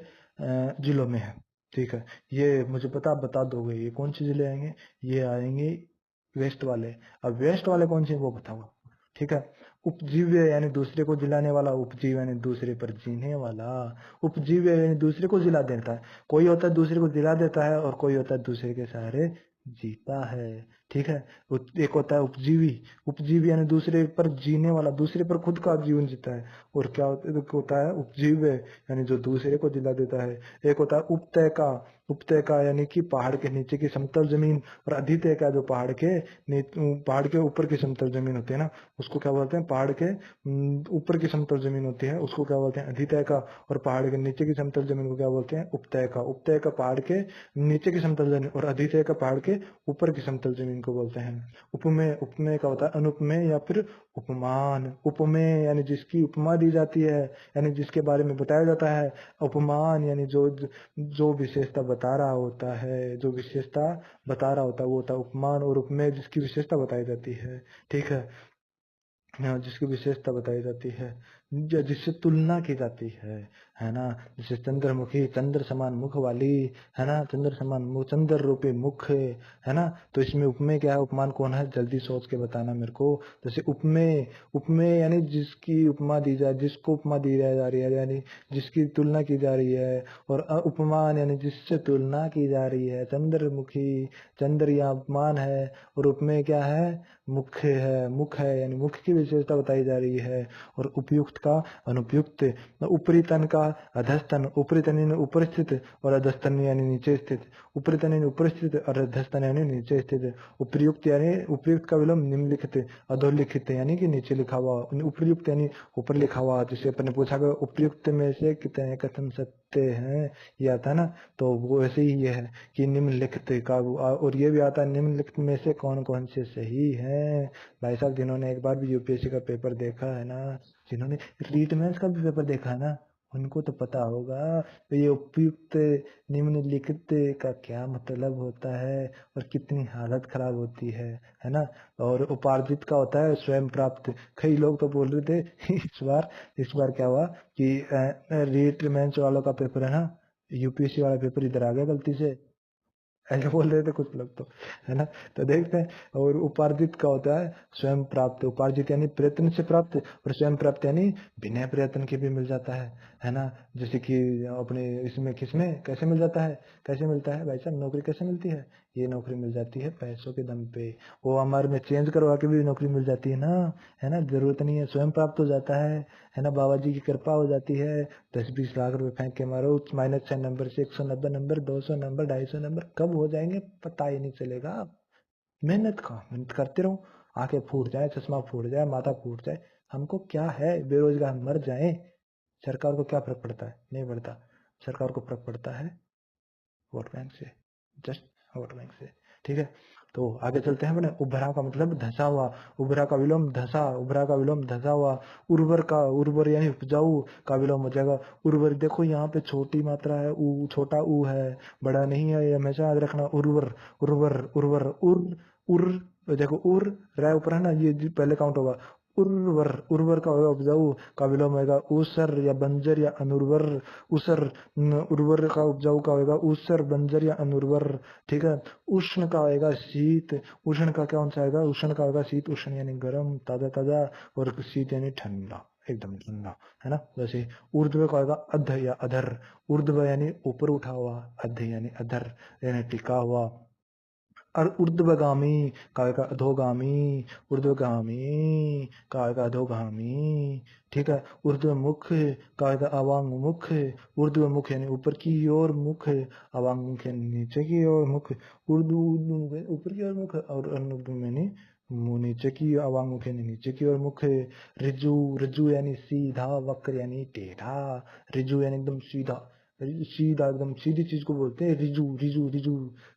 जिलों में है, ठीक है। ये मुझे पता, आप बता दोगे ये कौन से जिले आएंगे, ये आएंगे वेस्ट वाले। अब वेस्ट वाले कौन से हैं वो बताओ, ठीक है। उपजीव्य यानी दूसरे को जिलाने वाला, उपजीव यानी दूसरे पर जीने वाला, उपजीव्य यानी दूसरे को जिला देता है, कोई होता है दूसरे को जिला देता है, और कोई होता है दूसरे के सहारे जीता है, ठीक है। एक होता है उपजीवी, उपजीवी यानी दूसरे पर जीने वाला, दूसरे पर खुद का जीवन जीता है। और क्या होता है उपजीव्य यानी जो दूसरे को जिला देता है। एक होता है उपतय का, उपतय का यानी कि पहाड़ के नीचे की समतल जमीन, और अधितय का जो पहाड़ के ऊपर की समतल जमीन होती है ना, उसको क्या बोलते हैं, पहाड़ के ऊपर की समतल जमीन होती है उसको क्या बोलते हैं अधितय का, और पहाड़ के नीचे की समतल जमीन को क्या बोलते हैं उपतय का। उपतय का पहाड़ के नीचे की समतल जमीन, और अधितय का पहाड़ के ऊपर की समतल जमीन को बोलते हैं। उपमेय, उपमेय का होता है अनुपमेय या फिर उपमान। उपमेय यानी जिसकी उपमा दी जाती है, यानी जिसके बारे में बताया जाता है। उपमान यानी जो जो विशेषता बता रहा होता है, जो विशेषता बता रहा होता है वो होता है उपमान। और उपमेय जिसकी विशेषता बताई जाती है, ठीक है, हाँ, जिसकी विशेषता बताई जाती है, जिससे तुलना की जाती है ना। जैसे चंद्रमुखी, चंद्र समान मुख वाली, है ना, चंद्र समान मुख, चंद्र रूपी मुख, है ना। तो इसमें उपमेय क्या है, उपमान कौन है, जल्दी सोच के बताना मेरे को। जैसे उपमेय, उपमेय यानी जिसकी उपमा दी जाए, जिसको उपमा दी जा रही है, यानी जिसकी तुलना की जा रही है। और उपमान यानी जिससे तुलना की जा रही है। चंद्रमुखी, चंद्र यहाँ उपमान है, और उपमेय क्या है, मुख्य है, मुख है, यानी मुख की विशेषता बताई जा रही है। और उपयुक्त का अनुपयुक्त, ऊपरी तन का अधस्तन, ऊपरी तन यानी ऊपर स्थित, और अधस्तन यानी नीचे स्थित। ऊपरी तन यानी ऊपर स्थित, और अधस्तन यानी नीचे स्थित। उपयुक्त यानी उपयुक्त का विलोम निम्नलिखित, अधोलिखित यानी कि नीचे लिखा हुआ। उपयुक्त यानी ऊपर लिखा हुआ। जैसे अपन ने पूछा कि उपयुक्त में से कितने कथन सत्य हैं, ये आता है ना, तो वो ऐसे ही ये है कि निम्नलिखित का, और ये भी आता है निम्नलिखित में से कौन कौन से सही हैं। भाई साहब जिन्होंने एक बार भी यूपीएससी का पेपर देखा है ना, जिन्होंने रीट मेंस का भी पेपर देखा है ना, उनको तो पता होगा तो ये उपयुक्त निम्नलिखित का क्या मतलब होता है, और कितनी हालत खराब होती है ना। और उपार्जित का होता है स्वयं प्राप्त। कई लोग तो बोल रहे थे इस बार क्या हुआ कि रीट मेंस वालों का पेपर है ना, यूपीएससी वाला पेपर इधर आ गया गलती से, ऐसे बोल रहे थे कुछ लोग तो, है ना। तो देखते हैं। और उपार्जित का होता है स्वयं प्राप्त। उपार्जित यानी प्रयत्न से प्राप्त, और स्वयं प्राप्त यानी बिना प्रयत्न के भी मिल जाता है ना। जैसे कि अपने इसमें किसमें कैसे मिल जाता है, कैसे मिलता है भाई साहब, नौकरी कैसे मिलती है, ये नौकरी मिल जाती है पैसों के दम पे। वो हमारे में चेंज करवा के भी नौकरी मिल जाती है ना, जरूरत नहीं है, स्वयं प्राप्त हो जाता है ना, बाबा जी की कृपा हो जाती है। 10-20 लाख रुपए फेंक के मारो, -6 नंबर से 190 नंबर, 200 नंबर, 250 नंबर कब हो जाएंगे पता ही नहीं चलेगा। मेहनत का, मेहनत करते रहो, आंखें फूट जाए, चश्मा फूट जाए, माथा फूट जाए, हमको क्या है, बेरोजगार मर जाए, सरकार को क्या फर्क पड़ता है, नहीं पड़ता। सरकार को फर्क पड़ता है वोट बैंक से, जस्ट वोट बैंक से, ठीक है। तो आगे चलते हैं अपने। उभरा का मतलब धसा हुआ, उभरा का विलोम धसा, उभरा का विलोम धसा हुआ। उर्वर का, उर्वर यानी उपजाऊ का विलोम हो जाएगा उर्वर। देखो यहाँ पे छोटी मात्रा है, ऊ, छोटा ऊ है, बड़ा नहीं है, ये हमेशा याद रखना। उर्वर, उर्वर, उर्वर, उर, देखो उर, रै ऊपर है ना, ये पहले काउंट होगा। उर्वर, उर्वर का होगा उपजाऊ, का विलोम होगा ऊसर या बंजर या अनुर्वर। उसर, उर्वर का उपजाऊ का होगा ऊसर, बंजर या अनुर्वर, ठीक है। उष्ण का होगा शीत, उष्ण का क्या सा आएगा, उष्ण का होगा शीत, उष्ण यानी गर्म, ताजा ताजा, और शीत यानी ठंडा, एकदम ठंडा, है ना। जैसे ऊर्ध्व का होगा अध या अधर, ऊर्ध्व यानी ऊपर उठा हुआ, अध यानी अधर यानी टिका हुआ। और ऊर्ध्वगामी का होगा अधोगामी, ऊर्ध्वगामी का होगा अधोगामी, ठीक है। ऊर्ध्वमुख का होगा अवांगमुख, ऊर्ध्वमुख यानी ऊपर की ओर मुख, अवांगमुख यानी नीचे की ओर मुख, ऊपर की ओर मुख, और अनुर्ध्व यानी नीचे की, अवांगमुख यानी नीचे की ओर मुख। ऋजु, ऋजु यानी सीधा, वक्र यानी टेढ़ा, ऋजु यानी एकदम सीधा, सीधा एकदम सीधी चीज को बोलते हैं रिजु, रिजु, रिजु,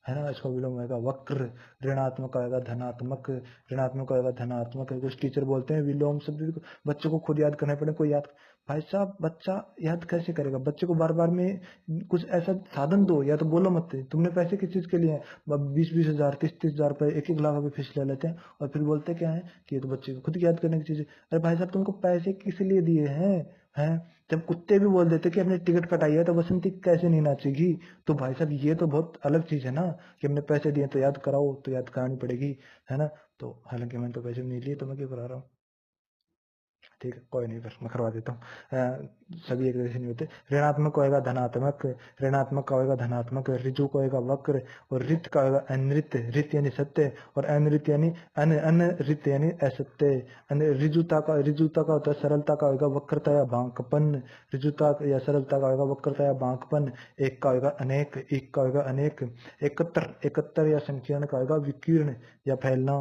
है ना। इसका विलोम आएगा वक्र। ऋणात्मक आएगा धनात्मक, ऋणात्मक आएगा धनात्मक। कुछ टीचर बोलते हैं विलोम शब्द को बच्चों को खुद याद करना पड़े, कोई याद, भाई साहब बच्चा याद कैसे करेगा? बच्चे को बार बार में कुछ ऐसा साधन दो, या तो बोलो मत तुमने पैसे किस चीज के लिए 20-20 हजार 30-30 हजार रुपए 1-1 लाख रुपए फीस ले लेते हैं, और फिर बोलते क्या है कि ये तो बच्चे को खुद याद करने की चीज है। अरे भाई साहब तुमको पैसे किस लिए दिए हैं? जब कुत्ते भी बोल देते कि हमने टिकट कटाई है तो बसंती कैसे नहीं नाचेगी? तो भाई साहब ये तो बहुत अलग चीज है ना, कि हमने पैसे दिए तो याद कराओ, तो याद करानी पड़ेगी, है ना। तो हालांकि मैंने तो पैसे नहीं लिए, तो मैं क्यों करा रहा हूँ? ठीक है, कोई नहीं, बस मैं करवा देता हूँ। सभी एक जैसे नहीं होते। ऋणात्मक का होगा धनात्मक, ऋणात्मक का होगा धनात्मक, ऋजु का होगा वक्र, और रित का होगा अनृत, रित यानी सत्य, और अनृत यानी अनृत यानी असत्य। ऋजुता का होता है सरलता का होगा वक्रता या बांकपन, ऋजुता या सरलता का होगा वक्रता या बांकपन। एक का होगा अनेक, एक का होगा अनेक। एकत्र, एकत्र या संकीर्ण का होगा विकीर्ण या फैलना,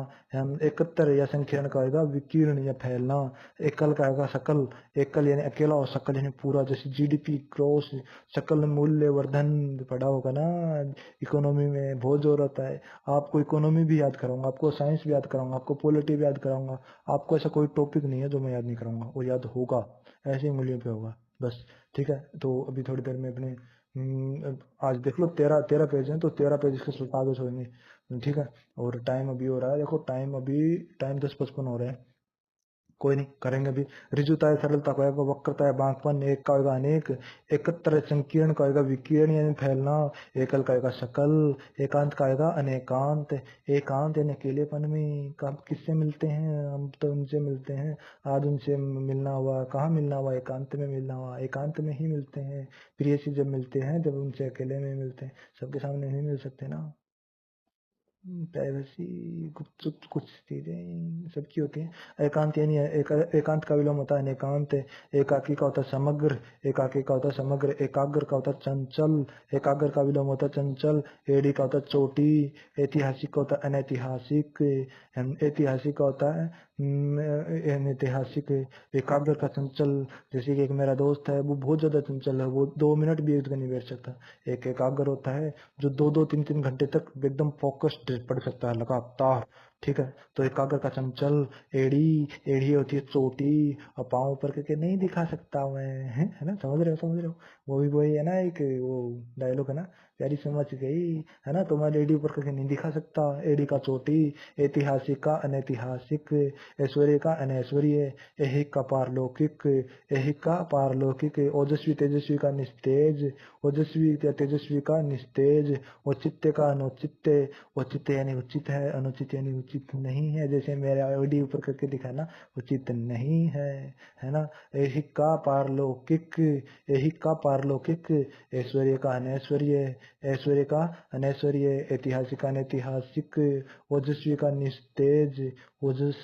एकत्र या संकीर्ण का होगा विकीर्ण या फैलना। एकल का होगा सकल, एकल यानी अकेला, और सकल यानी पूरा, जैसे जीडीपी क्रॉस, सकल मूल्य वर्धन पढ़ा होगा ना, इकोनॉमी में बहुत जोर होता है। आपको इकोनॉमी भी याद कराऊंगा, आपको साइंस भी याद कराऊंगा, आपको पॉलिटी भी याद कराऊंगा, आपको ऐसा कोई टॉपिक नहीं है जो मैं याद नहीं कराऊंगा, वो याद होगा, ऐसे ही मूल्यों पे होगा बस। ठीक है, तो अभी थोड़ी देर में अपने आज देख लो 13 पेज हैं, तो 13 पेज इसके साथ आगे छोड़ेंगे, ठीक है। और टाइम अभी हो रहा है, देखो टाइम 10:55 हो रहे हैं, कोई नहीं करेंगे अभी। ऋजुता है सरलता का होगा वक्रता है बांकपन, एक का होगा अनेक, एकत्र संकीर्ण का होगा विकीर्ण यानी फैलना, एकल का होगा सकल, एकांत का होगा अनेकांत। एकांत यानी अकेलेपन में, कब किससे मिलते हैं? हम तो उनसे मिलते हैं, आज उनसे मिलना हुआ, कहाँ मिलना हुआ? एकांत में मिलना हुआ, एकांत में ही मिलते हैं। प्रियसी जब मिलते हैं, जब उनसे अकेले में मिलते हैं, सबके सामने नहीं मिल सकते ना। प्राइवेसी, कुछ चीजें सबकी होती हैं। एकांत यानी एकांत का विलोम होता है अनेकांत। एकाकी का होता है समग्र, एकाकी का होता है समग्र। एकाग्र का होता है चंचल, एकाग्र का विलोम होता है चंचल। एडी का होता है चोटी। ऐतिहासिक का होता है अनैतिहासिक। ऐतिहासिक का होता है अनैतिहासिक। एकाग्र का चंचल, जैसे कि एक मेरा दोस्त है, वो बहुत ज्यादा चंचल है, वो 2 मिनट भी एक जगह नहीं बैठ सकता। एक एकाग्र होता है जो 2-2 3-3 घंटे तक एकदम फोकस्ड पढ़ सकता है लगातार, ठीक है। तो एकाग्र का चंचल। एड़ी, एड़ी होती है चोटी, और पाँव ऊपर करके नहीं दिखा सकता मैं, है ना, समझ रहे हो, समझ रहे हो। वो भी वही है ना, एक वो डायलॉग है ना, प्यारी समझ गई, है ना। तो मैं एड़ी ऊपर करके नहीं दिखा सकता, एड़ी का चोटी। ऐतिहासिक का अनैतिहासिक, ऐश्वर्य का अनैश्वर्य, ऐहिक का पारलौकिक, ऐहिक का पारलौकिक। ओजस्वी तेजस्वी का निस्तेज, ओजस्वी या तेजस्वी का निस्तेज। औचित्य का अनुचित्य, औचित्य यानी उचित है, अनुचित यानी उचित नहीं है, जैसे मेरे आईडी ऊपर करके दिखा ना, उचित नहीं है ना। ऐहिक का पारलौकिक, ऐहिक का पारलौकिक। ऐश्वर्य का अनैश्वर्य, ऐश्वर्य का अनैश्वर्य। ऐतिहासिक का अनैतिहासिक। ओजस्वी का निस्तेज, ओजस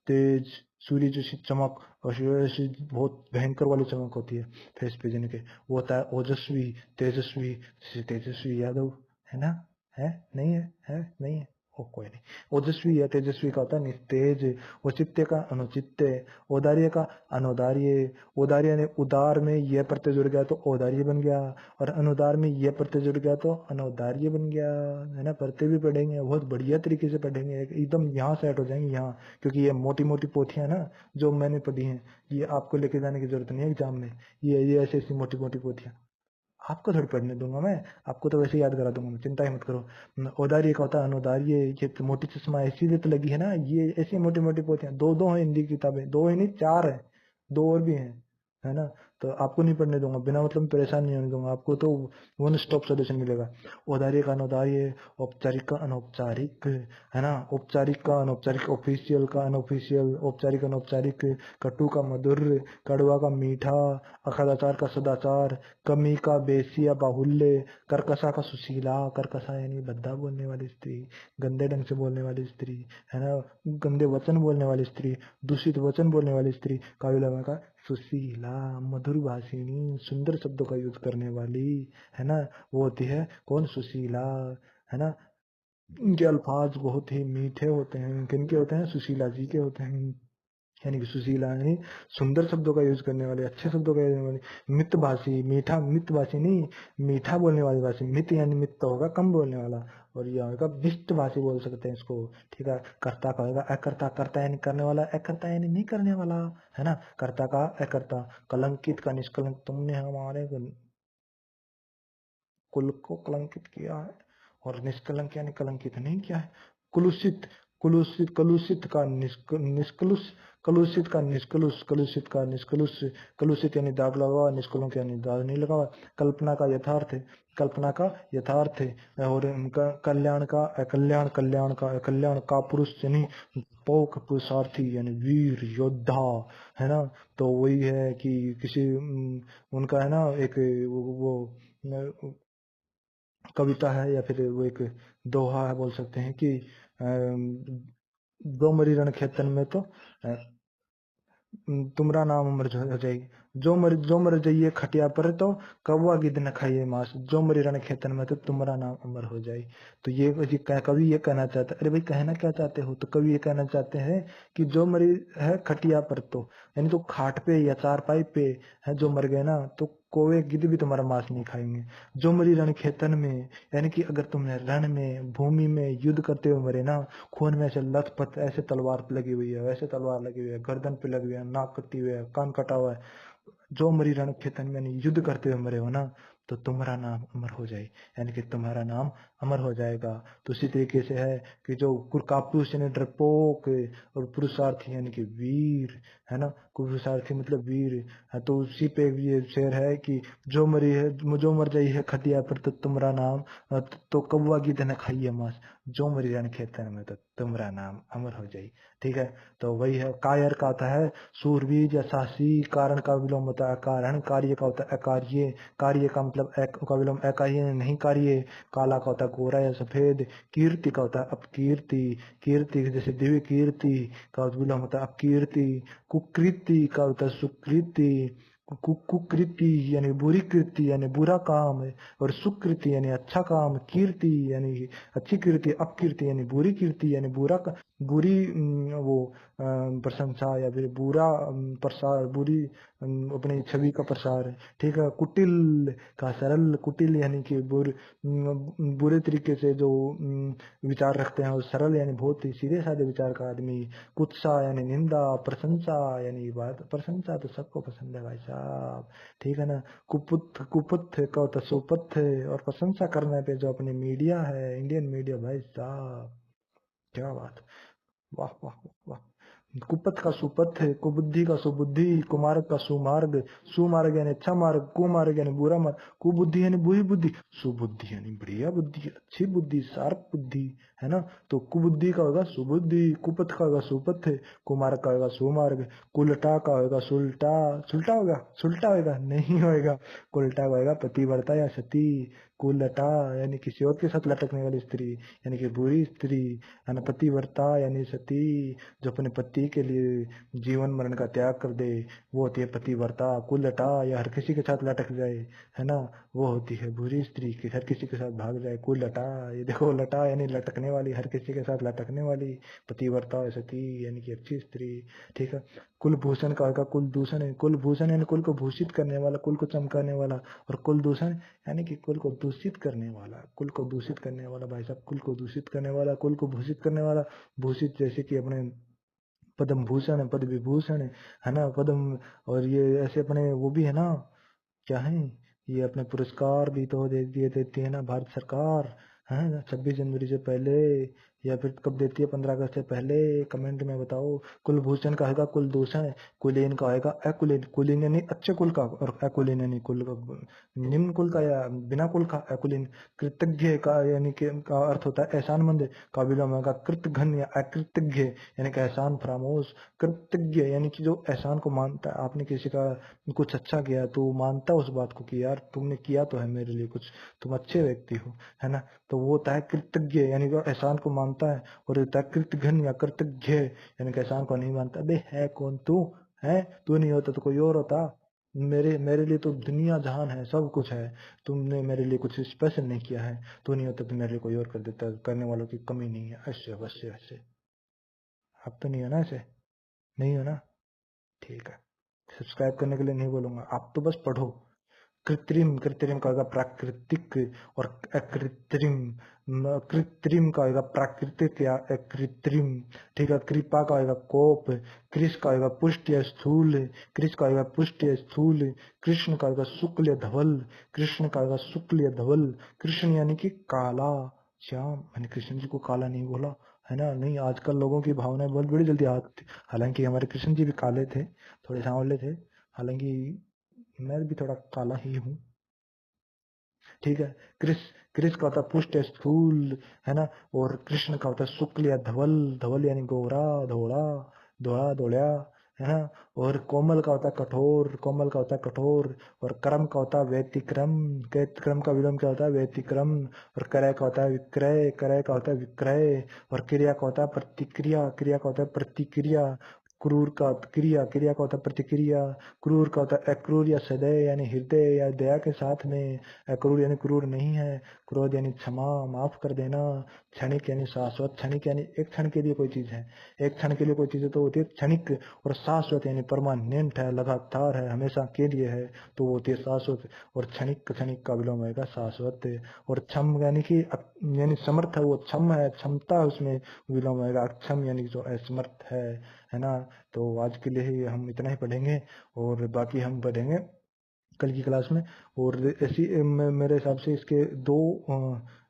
तेज। सूर्य जैसी चमक, और सूर्य जैसी बहुत भयंकर वाली चमक होती है फेस पे जिनके, वो होता है ओजस्वी, तेजस्वी। जैसे तेजस्वी यादव, है ना, है नहीं है नहीं है, ओ कोई नहीं। ओजस्वी या तेजस्वी का होता है निस्तेज। औचित्य का अनुचित्य, औदार्य का अनौदार्य। औदार्य ने उदार में यह प्रत्यय जुड़ गया तो औदार्य बन गया, और अनुदार में यह प्रत्यय जुड़ गया तो अनौदार्य बन गया, है ना। प्रत्यय भी पढ़ेंगे, बहुत बढ़िया तरीके से पढ़ेंगे, एकदम यहाँ सेट हो जाएंगे यहाँ, क्योंकि ये मोटी मोटी पोथियां ना जो मैंने पढ़ी हैं, ये आपको लेके जाने की जरूरत नहीं है एग्जाम में। ये ऐसी ऐसी मोटी मोटी पोथियां आपको थोड़ी पढ़ने दूंगा मैं, आपको तो वैसे ही याद करा दूंगा मैं, चिंता ही मत करो। औदार्य का होता है अनुदार्य, ये तो मोटी चश्मा इसीलिए तो लगी है ना, ये ऐसी मोटी मोटी पोथियां, दो दो है हिंदी की किताबें, दो ही नहीं चार है, दो और भी हैं, है ना। तो आपको नहीं पढ़ने दूंगा, बिना मतलब परेशान नहीं होने दूंगा, आपको तो वन स्टॉप सोल्यूशन मिलेगा। औदार्य का अनौदार्य, औपचारिक का अनौपचारिक, है ना, औपचारिक का अनौपचारिक, ऑफिशियल का अनऑफिशियल, औपचारिक अनौपचारिक, कटु का मधुर, कड़वा का मीठा, अकदाचार का सदाचार, कमी का बेसी या बाहुल्य, कर्कशा का सुशीला, कर्कशा यानी भद्दा बोलने वाली स्त्री, गंदे ढंग से बोलने वाली स्त्री, है ना, गंदे वचन बोलने वाली स्त्री, दूषित वचन बोलने वाली स्त्री, काव्य का सुशीला, मधुर भाषिणी, सुंदर शब्दों का यूज करने वाली, है ना, वो होती है कौन, सुशीला, है ना। इनके अल्फाज बहुत ही मीठे होते हैं, किनके होते हैं, सुशीला जी के होते हैं, यानी कि सुशीला यानी सुंदर शब्दों का यूज करने वाले, अच्छे शब्दों का यूज करने वाले, मितभाषी, मीठा, मितभाषी नहीं, मीठा बोलने वाली भाषी, मित यानी मित तो होगा कम बोलने वाला, और यह होगा मिष्ट भाषी बोल सकते हैं इसको, ठीक है। कर्ता का होगा अकर्ता, कर्ता यानी करने वाला, अकर्ता यानी नहीं करने वाला, है ना, कर्ता का अकर्ता। कलंकित का निष्कलंक, तुमने हमारे कुल को कलंकित किया है, और निष्कलंक यानी कलंकित नहीं किया है। कुलुषित, कुलुषित, कलुषित का निष्कलुष, कलुषित का निष्कलुष, कलुषित का निष्कलुष, कलुषित यानी दाग लगा हुआ, निष्कलंक यानी दाग नहीं लगा हुआ। कल्पना का यथार्थ, कल्पना का यथार्थ, और उनका कल्याण का अकल्याण, कल्याण का अकल्याण, का पुरुष यानी पौख पुरुषार्थी यानी वीर योद्धा, है ना। तो वही है कि किसी उनका है ना एक वो कविता है, या फिर वो एक दोहा है बोल सकते हैं कि दो मरी रण खेतन में तो तुमरा नाम अमर हो जाएगी, जो मर जाइए खटिया पर तो कौवा गिद्ध न खाइए मांस, जो मरी रण खेतन में तो तुम्हारा नाम अमर हो जाए। तो कवि ये कहना चाहता है, अरे भाई कहना क्या चाहते हो, तो कवि ये कहना चाहते हैं कि जो मरी है खटिया पर तो, यानी तो खाट पे या चारपाई पे है जो मर गए ना, तो कौवे गिद्ध भी तुम्हारा मांस नहीं खाएंगे। जो मरी रण खेतन में, यानी कि अगर तुमने रण में भूमि में युद्ध करते हुए मरे ना, खून में ऐसे लथपथ, ऐसे तलवार लगी हुई है, वैसे तलवार लगी हुई है, गर्दन पे लगी हुई है, नाक कटी हुई है, कान कटा हुआ है, जो मरी रण खेतन में यानी युद्ध करते हुए मरे हो ना, तो तुम्हारा नाम अमर हो जाए, यानी कि तुम्हारा नाम अमर हो जाएगा। तो इसी तरीके से है कि जो कापुरुष यानी डरपोक, और पुरुषार्थी यानी कि वीर, है ना, पुरुषार्थी मतलब वीर है। तो उसी पे ये शेर है कि जो मरी है, जो मर जाई है खटिया पर तो तुम्हारा नाम, तो कौवा गिद्ध न खाइए मांस, जो मरी रण खेतन में तो तुम्हारा नाम अमर हो जाए, ठीक है। तो वही है। कायर का होता है सूरवीर या साहसी, कारण का विलोम होता है अकारण, कार्य का होता है अकार्य, कार्य का मतलब का विलोम अकार्य नहीं कार्य, काला का होता है गोरा या सफेद, कीर्ति का होता है अपकीर्ति, कीर्ति जैसे दिव्य कीर्ति का विलोम होता है अपकीर्ति, कुकृति का होता है सुकृति, कुकृति यानी बुरी कृति यानी बुरा काम है, और सुकृति यानी अच्छा काम, कीर्ति यानी अच्छी कीर्ति, अपकीर्ति यानी बुरी कीर्ति यानी बुरी वो प्रशंसा, या फिर बुरा प्रसार, बुरी अपनी छवि का प्रसार है, ठीक है। कुटिल का सरल, कुटिल यानी कि बुरे तरीके से जो विचार रखते हैं, और सरल यानी बहुत ही सीधे साधे विचार का आदमी। कुत्सा यानी निंदा, प्रशंसा यानी बात, प्रशंसा तो सबको पसंद है भाई साहब, ठीक है ना। कुपुत, कुपथ का होता सुपथ, और प्रशंसा करने पे जो अपनी मीडिया है, इंडियन मीडिया भाई साहब, क्या बात, वाह वाह वाह वाह। कुपथ का सुपथ, कुबुद्धि का सुबुद्धि, कुमार्ग का सुमार्ग, सुमार्ग यानी अच्छा मार्ग, कुमार्ग यानी बुरा मार्ग, कुबुद्धि यानी बुरी बुद्धि, सुबुद्धि यानी बढ़िया बुद्धि, अच्छी बुद्धि, शार्प बुद्धि, है ना। तो कुबुद्धि का होगा सुबुद्धि, कुपथ का होगा सुपथ, कुमार्ग का होगा सुमार्ग, कुलटा का होगा सुलटा, सुलटा होगा, सुलटा होगा नहीं होगा, कुलटा का होगा पतिव्रता या सती, कुलटा यानी किसी और के साथ लटकने वाली स्त्री, यानी कि बुरी स्त्री, है ना। पतिव्रता यानी सती, जो अपने पति के लिए जीवन मरण का त्याग कर दे, वो होती है पतिव्रता। कुलटा या हर किसी के साथ लटक जाए, है ना, वो होती है बुरी स्त्री, की हर किसी के साथ भाग जाए। कुलटा, ये देखो लटा यानी लटकने वाली, हर किसी के साथ लटकने वाली, पतिव्रता सती यानी कि अच्छी स्त्री, ठीक है। कुलभूषण का होगा कुलदूषण है, कुलभूषण यानी कुल को भूषित करने वाला, कुल को चमकाने वाला, और कुलदूषण यानी कि कुल को दूषित करने वाला, कुल को दूषित करने वाला भाई साहब, कुल को दूषित करने वाला, कुल को भूषित करने वाला। भूषित जैसे कि अपने पद्म भूषण है, पद्म विभूषण है ना, पद्म, और ये ऐसे अपने वो भी है ना, क्या है, ये अपने पुरस्कार भी तो दे दिए, देती है ना भारत सरकार, है ना, 26 जनवरी से पहले या फिर कब देती है 15 अगस्त से पहले, कमेंट में बताओ। कुलभूषण का होगा कुलदूषण, कुलीन का होगा अकुलीन, कुलीन यानी अच्छे कुल का, और अकुलीन यानी कुल निम्न कुल का या बिना कुल का अकुलीन। कृतज्ञ का यानी कि का अर्थ होता है एहसानमंद, का विलोम होगा कृतघ्न या अकृतज्ञ यानी कि एहसान फरामोश। कृतज्ञ यानी कि जो एहसान को मानता है, आपने किसी का कुछ अच्छा किया तो वो मानता है उस बात को कि यार तुमने किया तो है मेरे लिए कुछ, तुम अच्छे व्यक्ति हो, है ना। तो वो होता है कृतज्ञ यानी कि एहसान को मानता है। और होता है कृतघ्न या कृतज्ञ यानी कि एहसान को नहीं मानता। बे है कौन तू, है तू नहीं होता तो कोई और होता, मेरे मेरे लिए तो दुनिया जहान है, सब कुछ है, तुमने मेरे लिए कुछ स्पेशल नहीं किया है, तू नहीं होता तो मेरे लिए कोई और कर देता, करने वालों की कमी नहीं है, ऐसे वैसे वैसे। आप तो नहीं हो ना ऐसे, नहीं हो ना, ठीक है। सब्सक्राइब करने के लिए नहीं बोलूंगा, आप तो बस पढ़ो। कृत्रिम, कृत्रिम का होगा प्राकृतिक, और अकृत्रिम, कृत्रिम का होगा प्राकृतिक या अकृत्रिम, ठीक है। कृपा का होगा कोप, कृष का होगा पुष्ट या स्थूल, कृष का होगा पुष्ट या स्थूल। कृष्ण का होगा शुक्ल या धवल, कृष्ण का होगा शुक्ल या धवल। कृष्ण यानी कि काला श्याम, मैंने कृष्ण जी को काला नहीं बोला, है ना। नहीं, आजकल लोगों की भावनाएं बहुत बड़ी जल्दी आती, हालांकि हमारे कृष्ण जी भी काले थे, थोड़े सांवले थे, हालांकि मैं भी थोड़ा काला ही हूँ, ठीक है। कृष, कृष का होता है पुष्ट या स्थूल, है ना। और कृष्ण का होता है शुक्ल या धवल, धवल यानी गोरा, धोड़ा, धोड़ा धोड़ा, है ना। और कोमल का होता है कठोर, कोमल का होता है कठोर। और क्रम का होता है व्यतिक्रम, क्रम का विलोम क्या होता है व्यतिक्रम। और क्रय का होता है विक्रय, क्रय का होता है विक्रय। और क्रिया का होता है प्रतिक्रिया, क्रिया का होता है प्रतिक्रिया। क्रूर का क्रिया, क्रिया का होता है प्रतिक्रिया। क्रूर का होता है अक्रूर या सदैव यानी हृदय या दया के साथ में। अक्रूर यानी क्रूर नहीं है। क्रोध यानी क्षमा, माफ कर देना। क्षणिक यानी शाश्वत, क्षणिक यानी एक क्षण के लिए कोई चीज है, एक क्षण के लिए कोई चीज है तो होती है क्षणिक। और शाश्वत यानी परमानेंट है, लगातार है, हमेशा के लिए है, तो वो होती है शाश्वत। और क्षणिक, क्षणिक का विलोम होगा शाश्वत। और क्षम यानी कि यानी समर्थ है, वो क्षम है, क्षमता है उसमें विलोम होगा अक्षम यानी जो असमर्थ है ना। तो आज के लिए ही हम इतना ही पढ़ेंगे, और बाकी हम पढ़ेंगे कल की क्लास में। और ऐसी मेरे हिसाब से इसके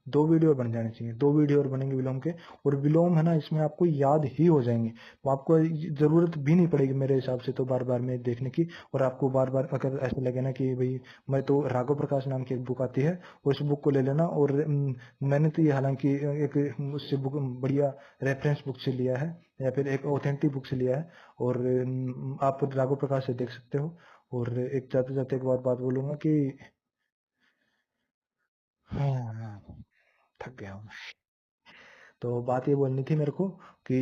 दो वीडियो बन जाने चाहिए, दो वीडियो और बनेंगे विलोम के। और विलोम है ना, इसमें आपको याद ही हो जाएंगे, तो आपको जरूरत भी नहीं पड़ेगी मेरे हिसाब से तो बार बार में देखने की। और आपको बार बार अगर ऐसा लगे ना कि भाई, मैं तो राघव प्रकाश नाम की एक बुक आती है, उस बुक को ले लेना। और मैंने तो ये हालांकि एक उससे बुक बढ़िया रेफरेंस बुक से लिया है, या फिर एक ऑथेंटिक बुक से लिया है। और आप राघव प्रकाश से देख सकते हो। और एक जाते जाते एक बात बोलूंगा कि हाँ, थक गया हूँ। तो बात ये बोलनी थी मेरे को कि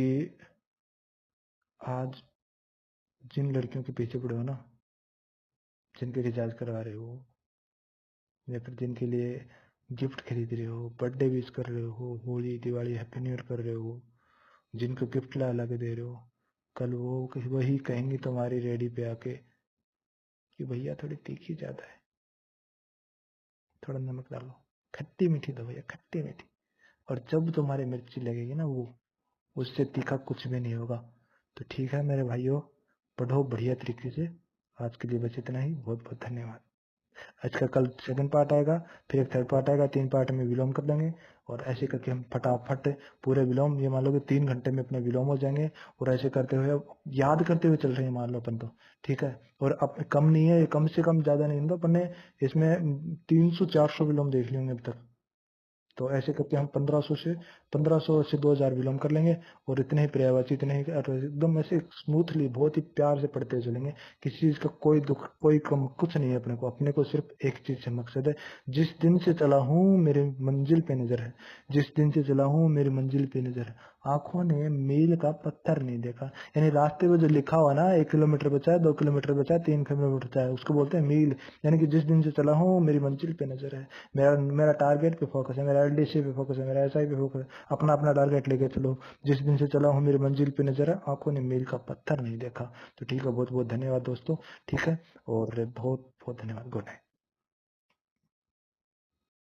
आज जिन लड़कियों के पीछे पड़े हो ना, जिनके रिचार्ज करवा रहे हो, या फिर जिनके लिए गिफ्ट खरीद रहे हो, बर्थडे विश कर रहे हो, Holi Diwali happy new year कर रहे हो, जिनको गिफ्ट ला ला के दे रहे हो, कल वो वही कहेंगे तुम्हारी रेडी पे आके कि भैया थोड़ी तीखी ज्यादा है, थोड़ा नमक डालो, खट्टी मीठी दो भैया, खट्टी मीठी। और जब तुम्हारी मिर्ची लगेगी ना, वो उससे तीखा कुछ भी नहीं होगा। तो ठीक है मेरे भाइयों, पढ़ो बढ़िया तरीके से। आज के लिए बस इतना ही, बहुत बहुत धन्यवाद। आज का कल सेकंड पार्ट आएगा, फिर एक थर्ड पार्ट आएगा, 3 पार्ट में विलोम कर देंगे। और ऐसे करके हम फटाफट पूरे विलोम, ये मान लो कि 3 घंटे में अपने विलोम हो जाएंगे। और ऐसे करते हुए याद करते हुए चल रहे हैं मान लो अपन तो, ठीक है। और अब कम नहीं है, कम से कम ज्यादा नहीं होगा अपन ने, इसमें 300-400 विलोम देख लिए होंगे अब तक। तो ऐसे करके हम 1500 से 2000 विलोम कर लेंगे। और इतने ही पर्यायवाची, इतने ही और एकदम ऐसे स्मूथली बहुत ही प्यार से पढ़ते चलेंगे। किसी चीज का कोई दुख कोई कम कुछ नहीं है अपने को, सिर्फ एक चीज से मकसद है, जिस दिन से चला हूँ मेरी मंजिल पे नजर है, जिस दिन से चला हूँ मेरी मंजिल पे नजर है, आंखों ने मील का पत्थर नहीं देखा। यानी रास्ते में जो लिखा हुआ ना, 1 किलोमीटर बचा है, 2 किलोमीटर बचा है, 3 किलोमीटर बचा है, उसको बोलते हैं मील। यानी कि जिस दिन से चला हूँ मेरी मंजिल पे नजर है, मेरा मेरा टारगेट पे फोकस है, मेरा एलडीसी पे फोकस है, मेरा एसआई पे फोकस है, अपना अपना टारगेट लेके चलो। जिस दिन से चला हूँ मेरी मंजिल पे नजर है, आंखों ने मील का पत्थर नहीं देखा। तो ठीक है, बहुत बहुत धन्यवाद दोस्तों, ठीक है। और बहुत बहुत धन्यवाद, गुड नाइट।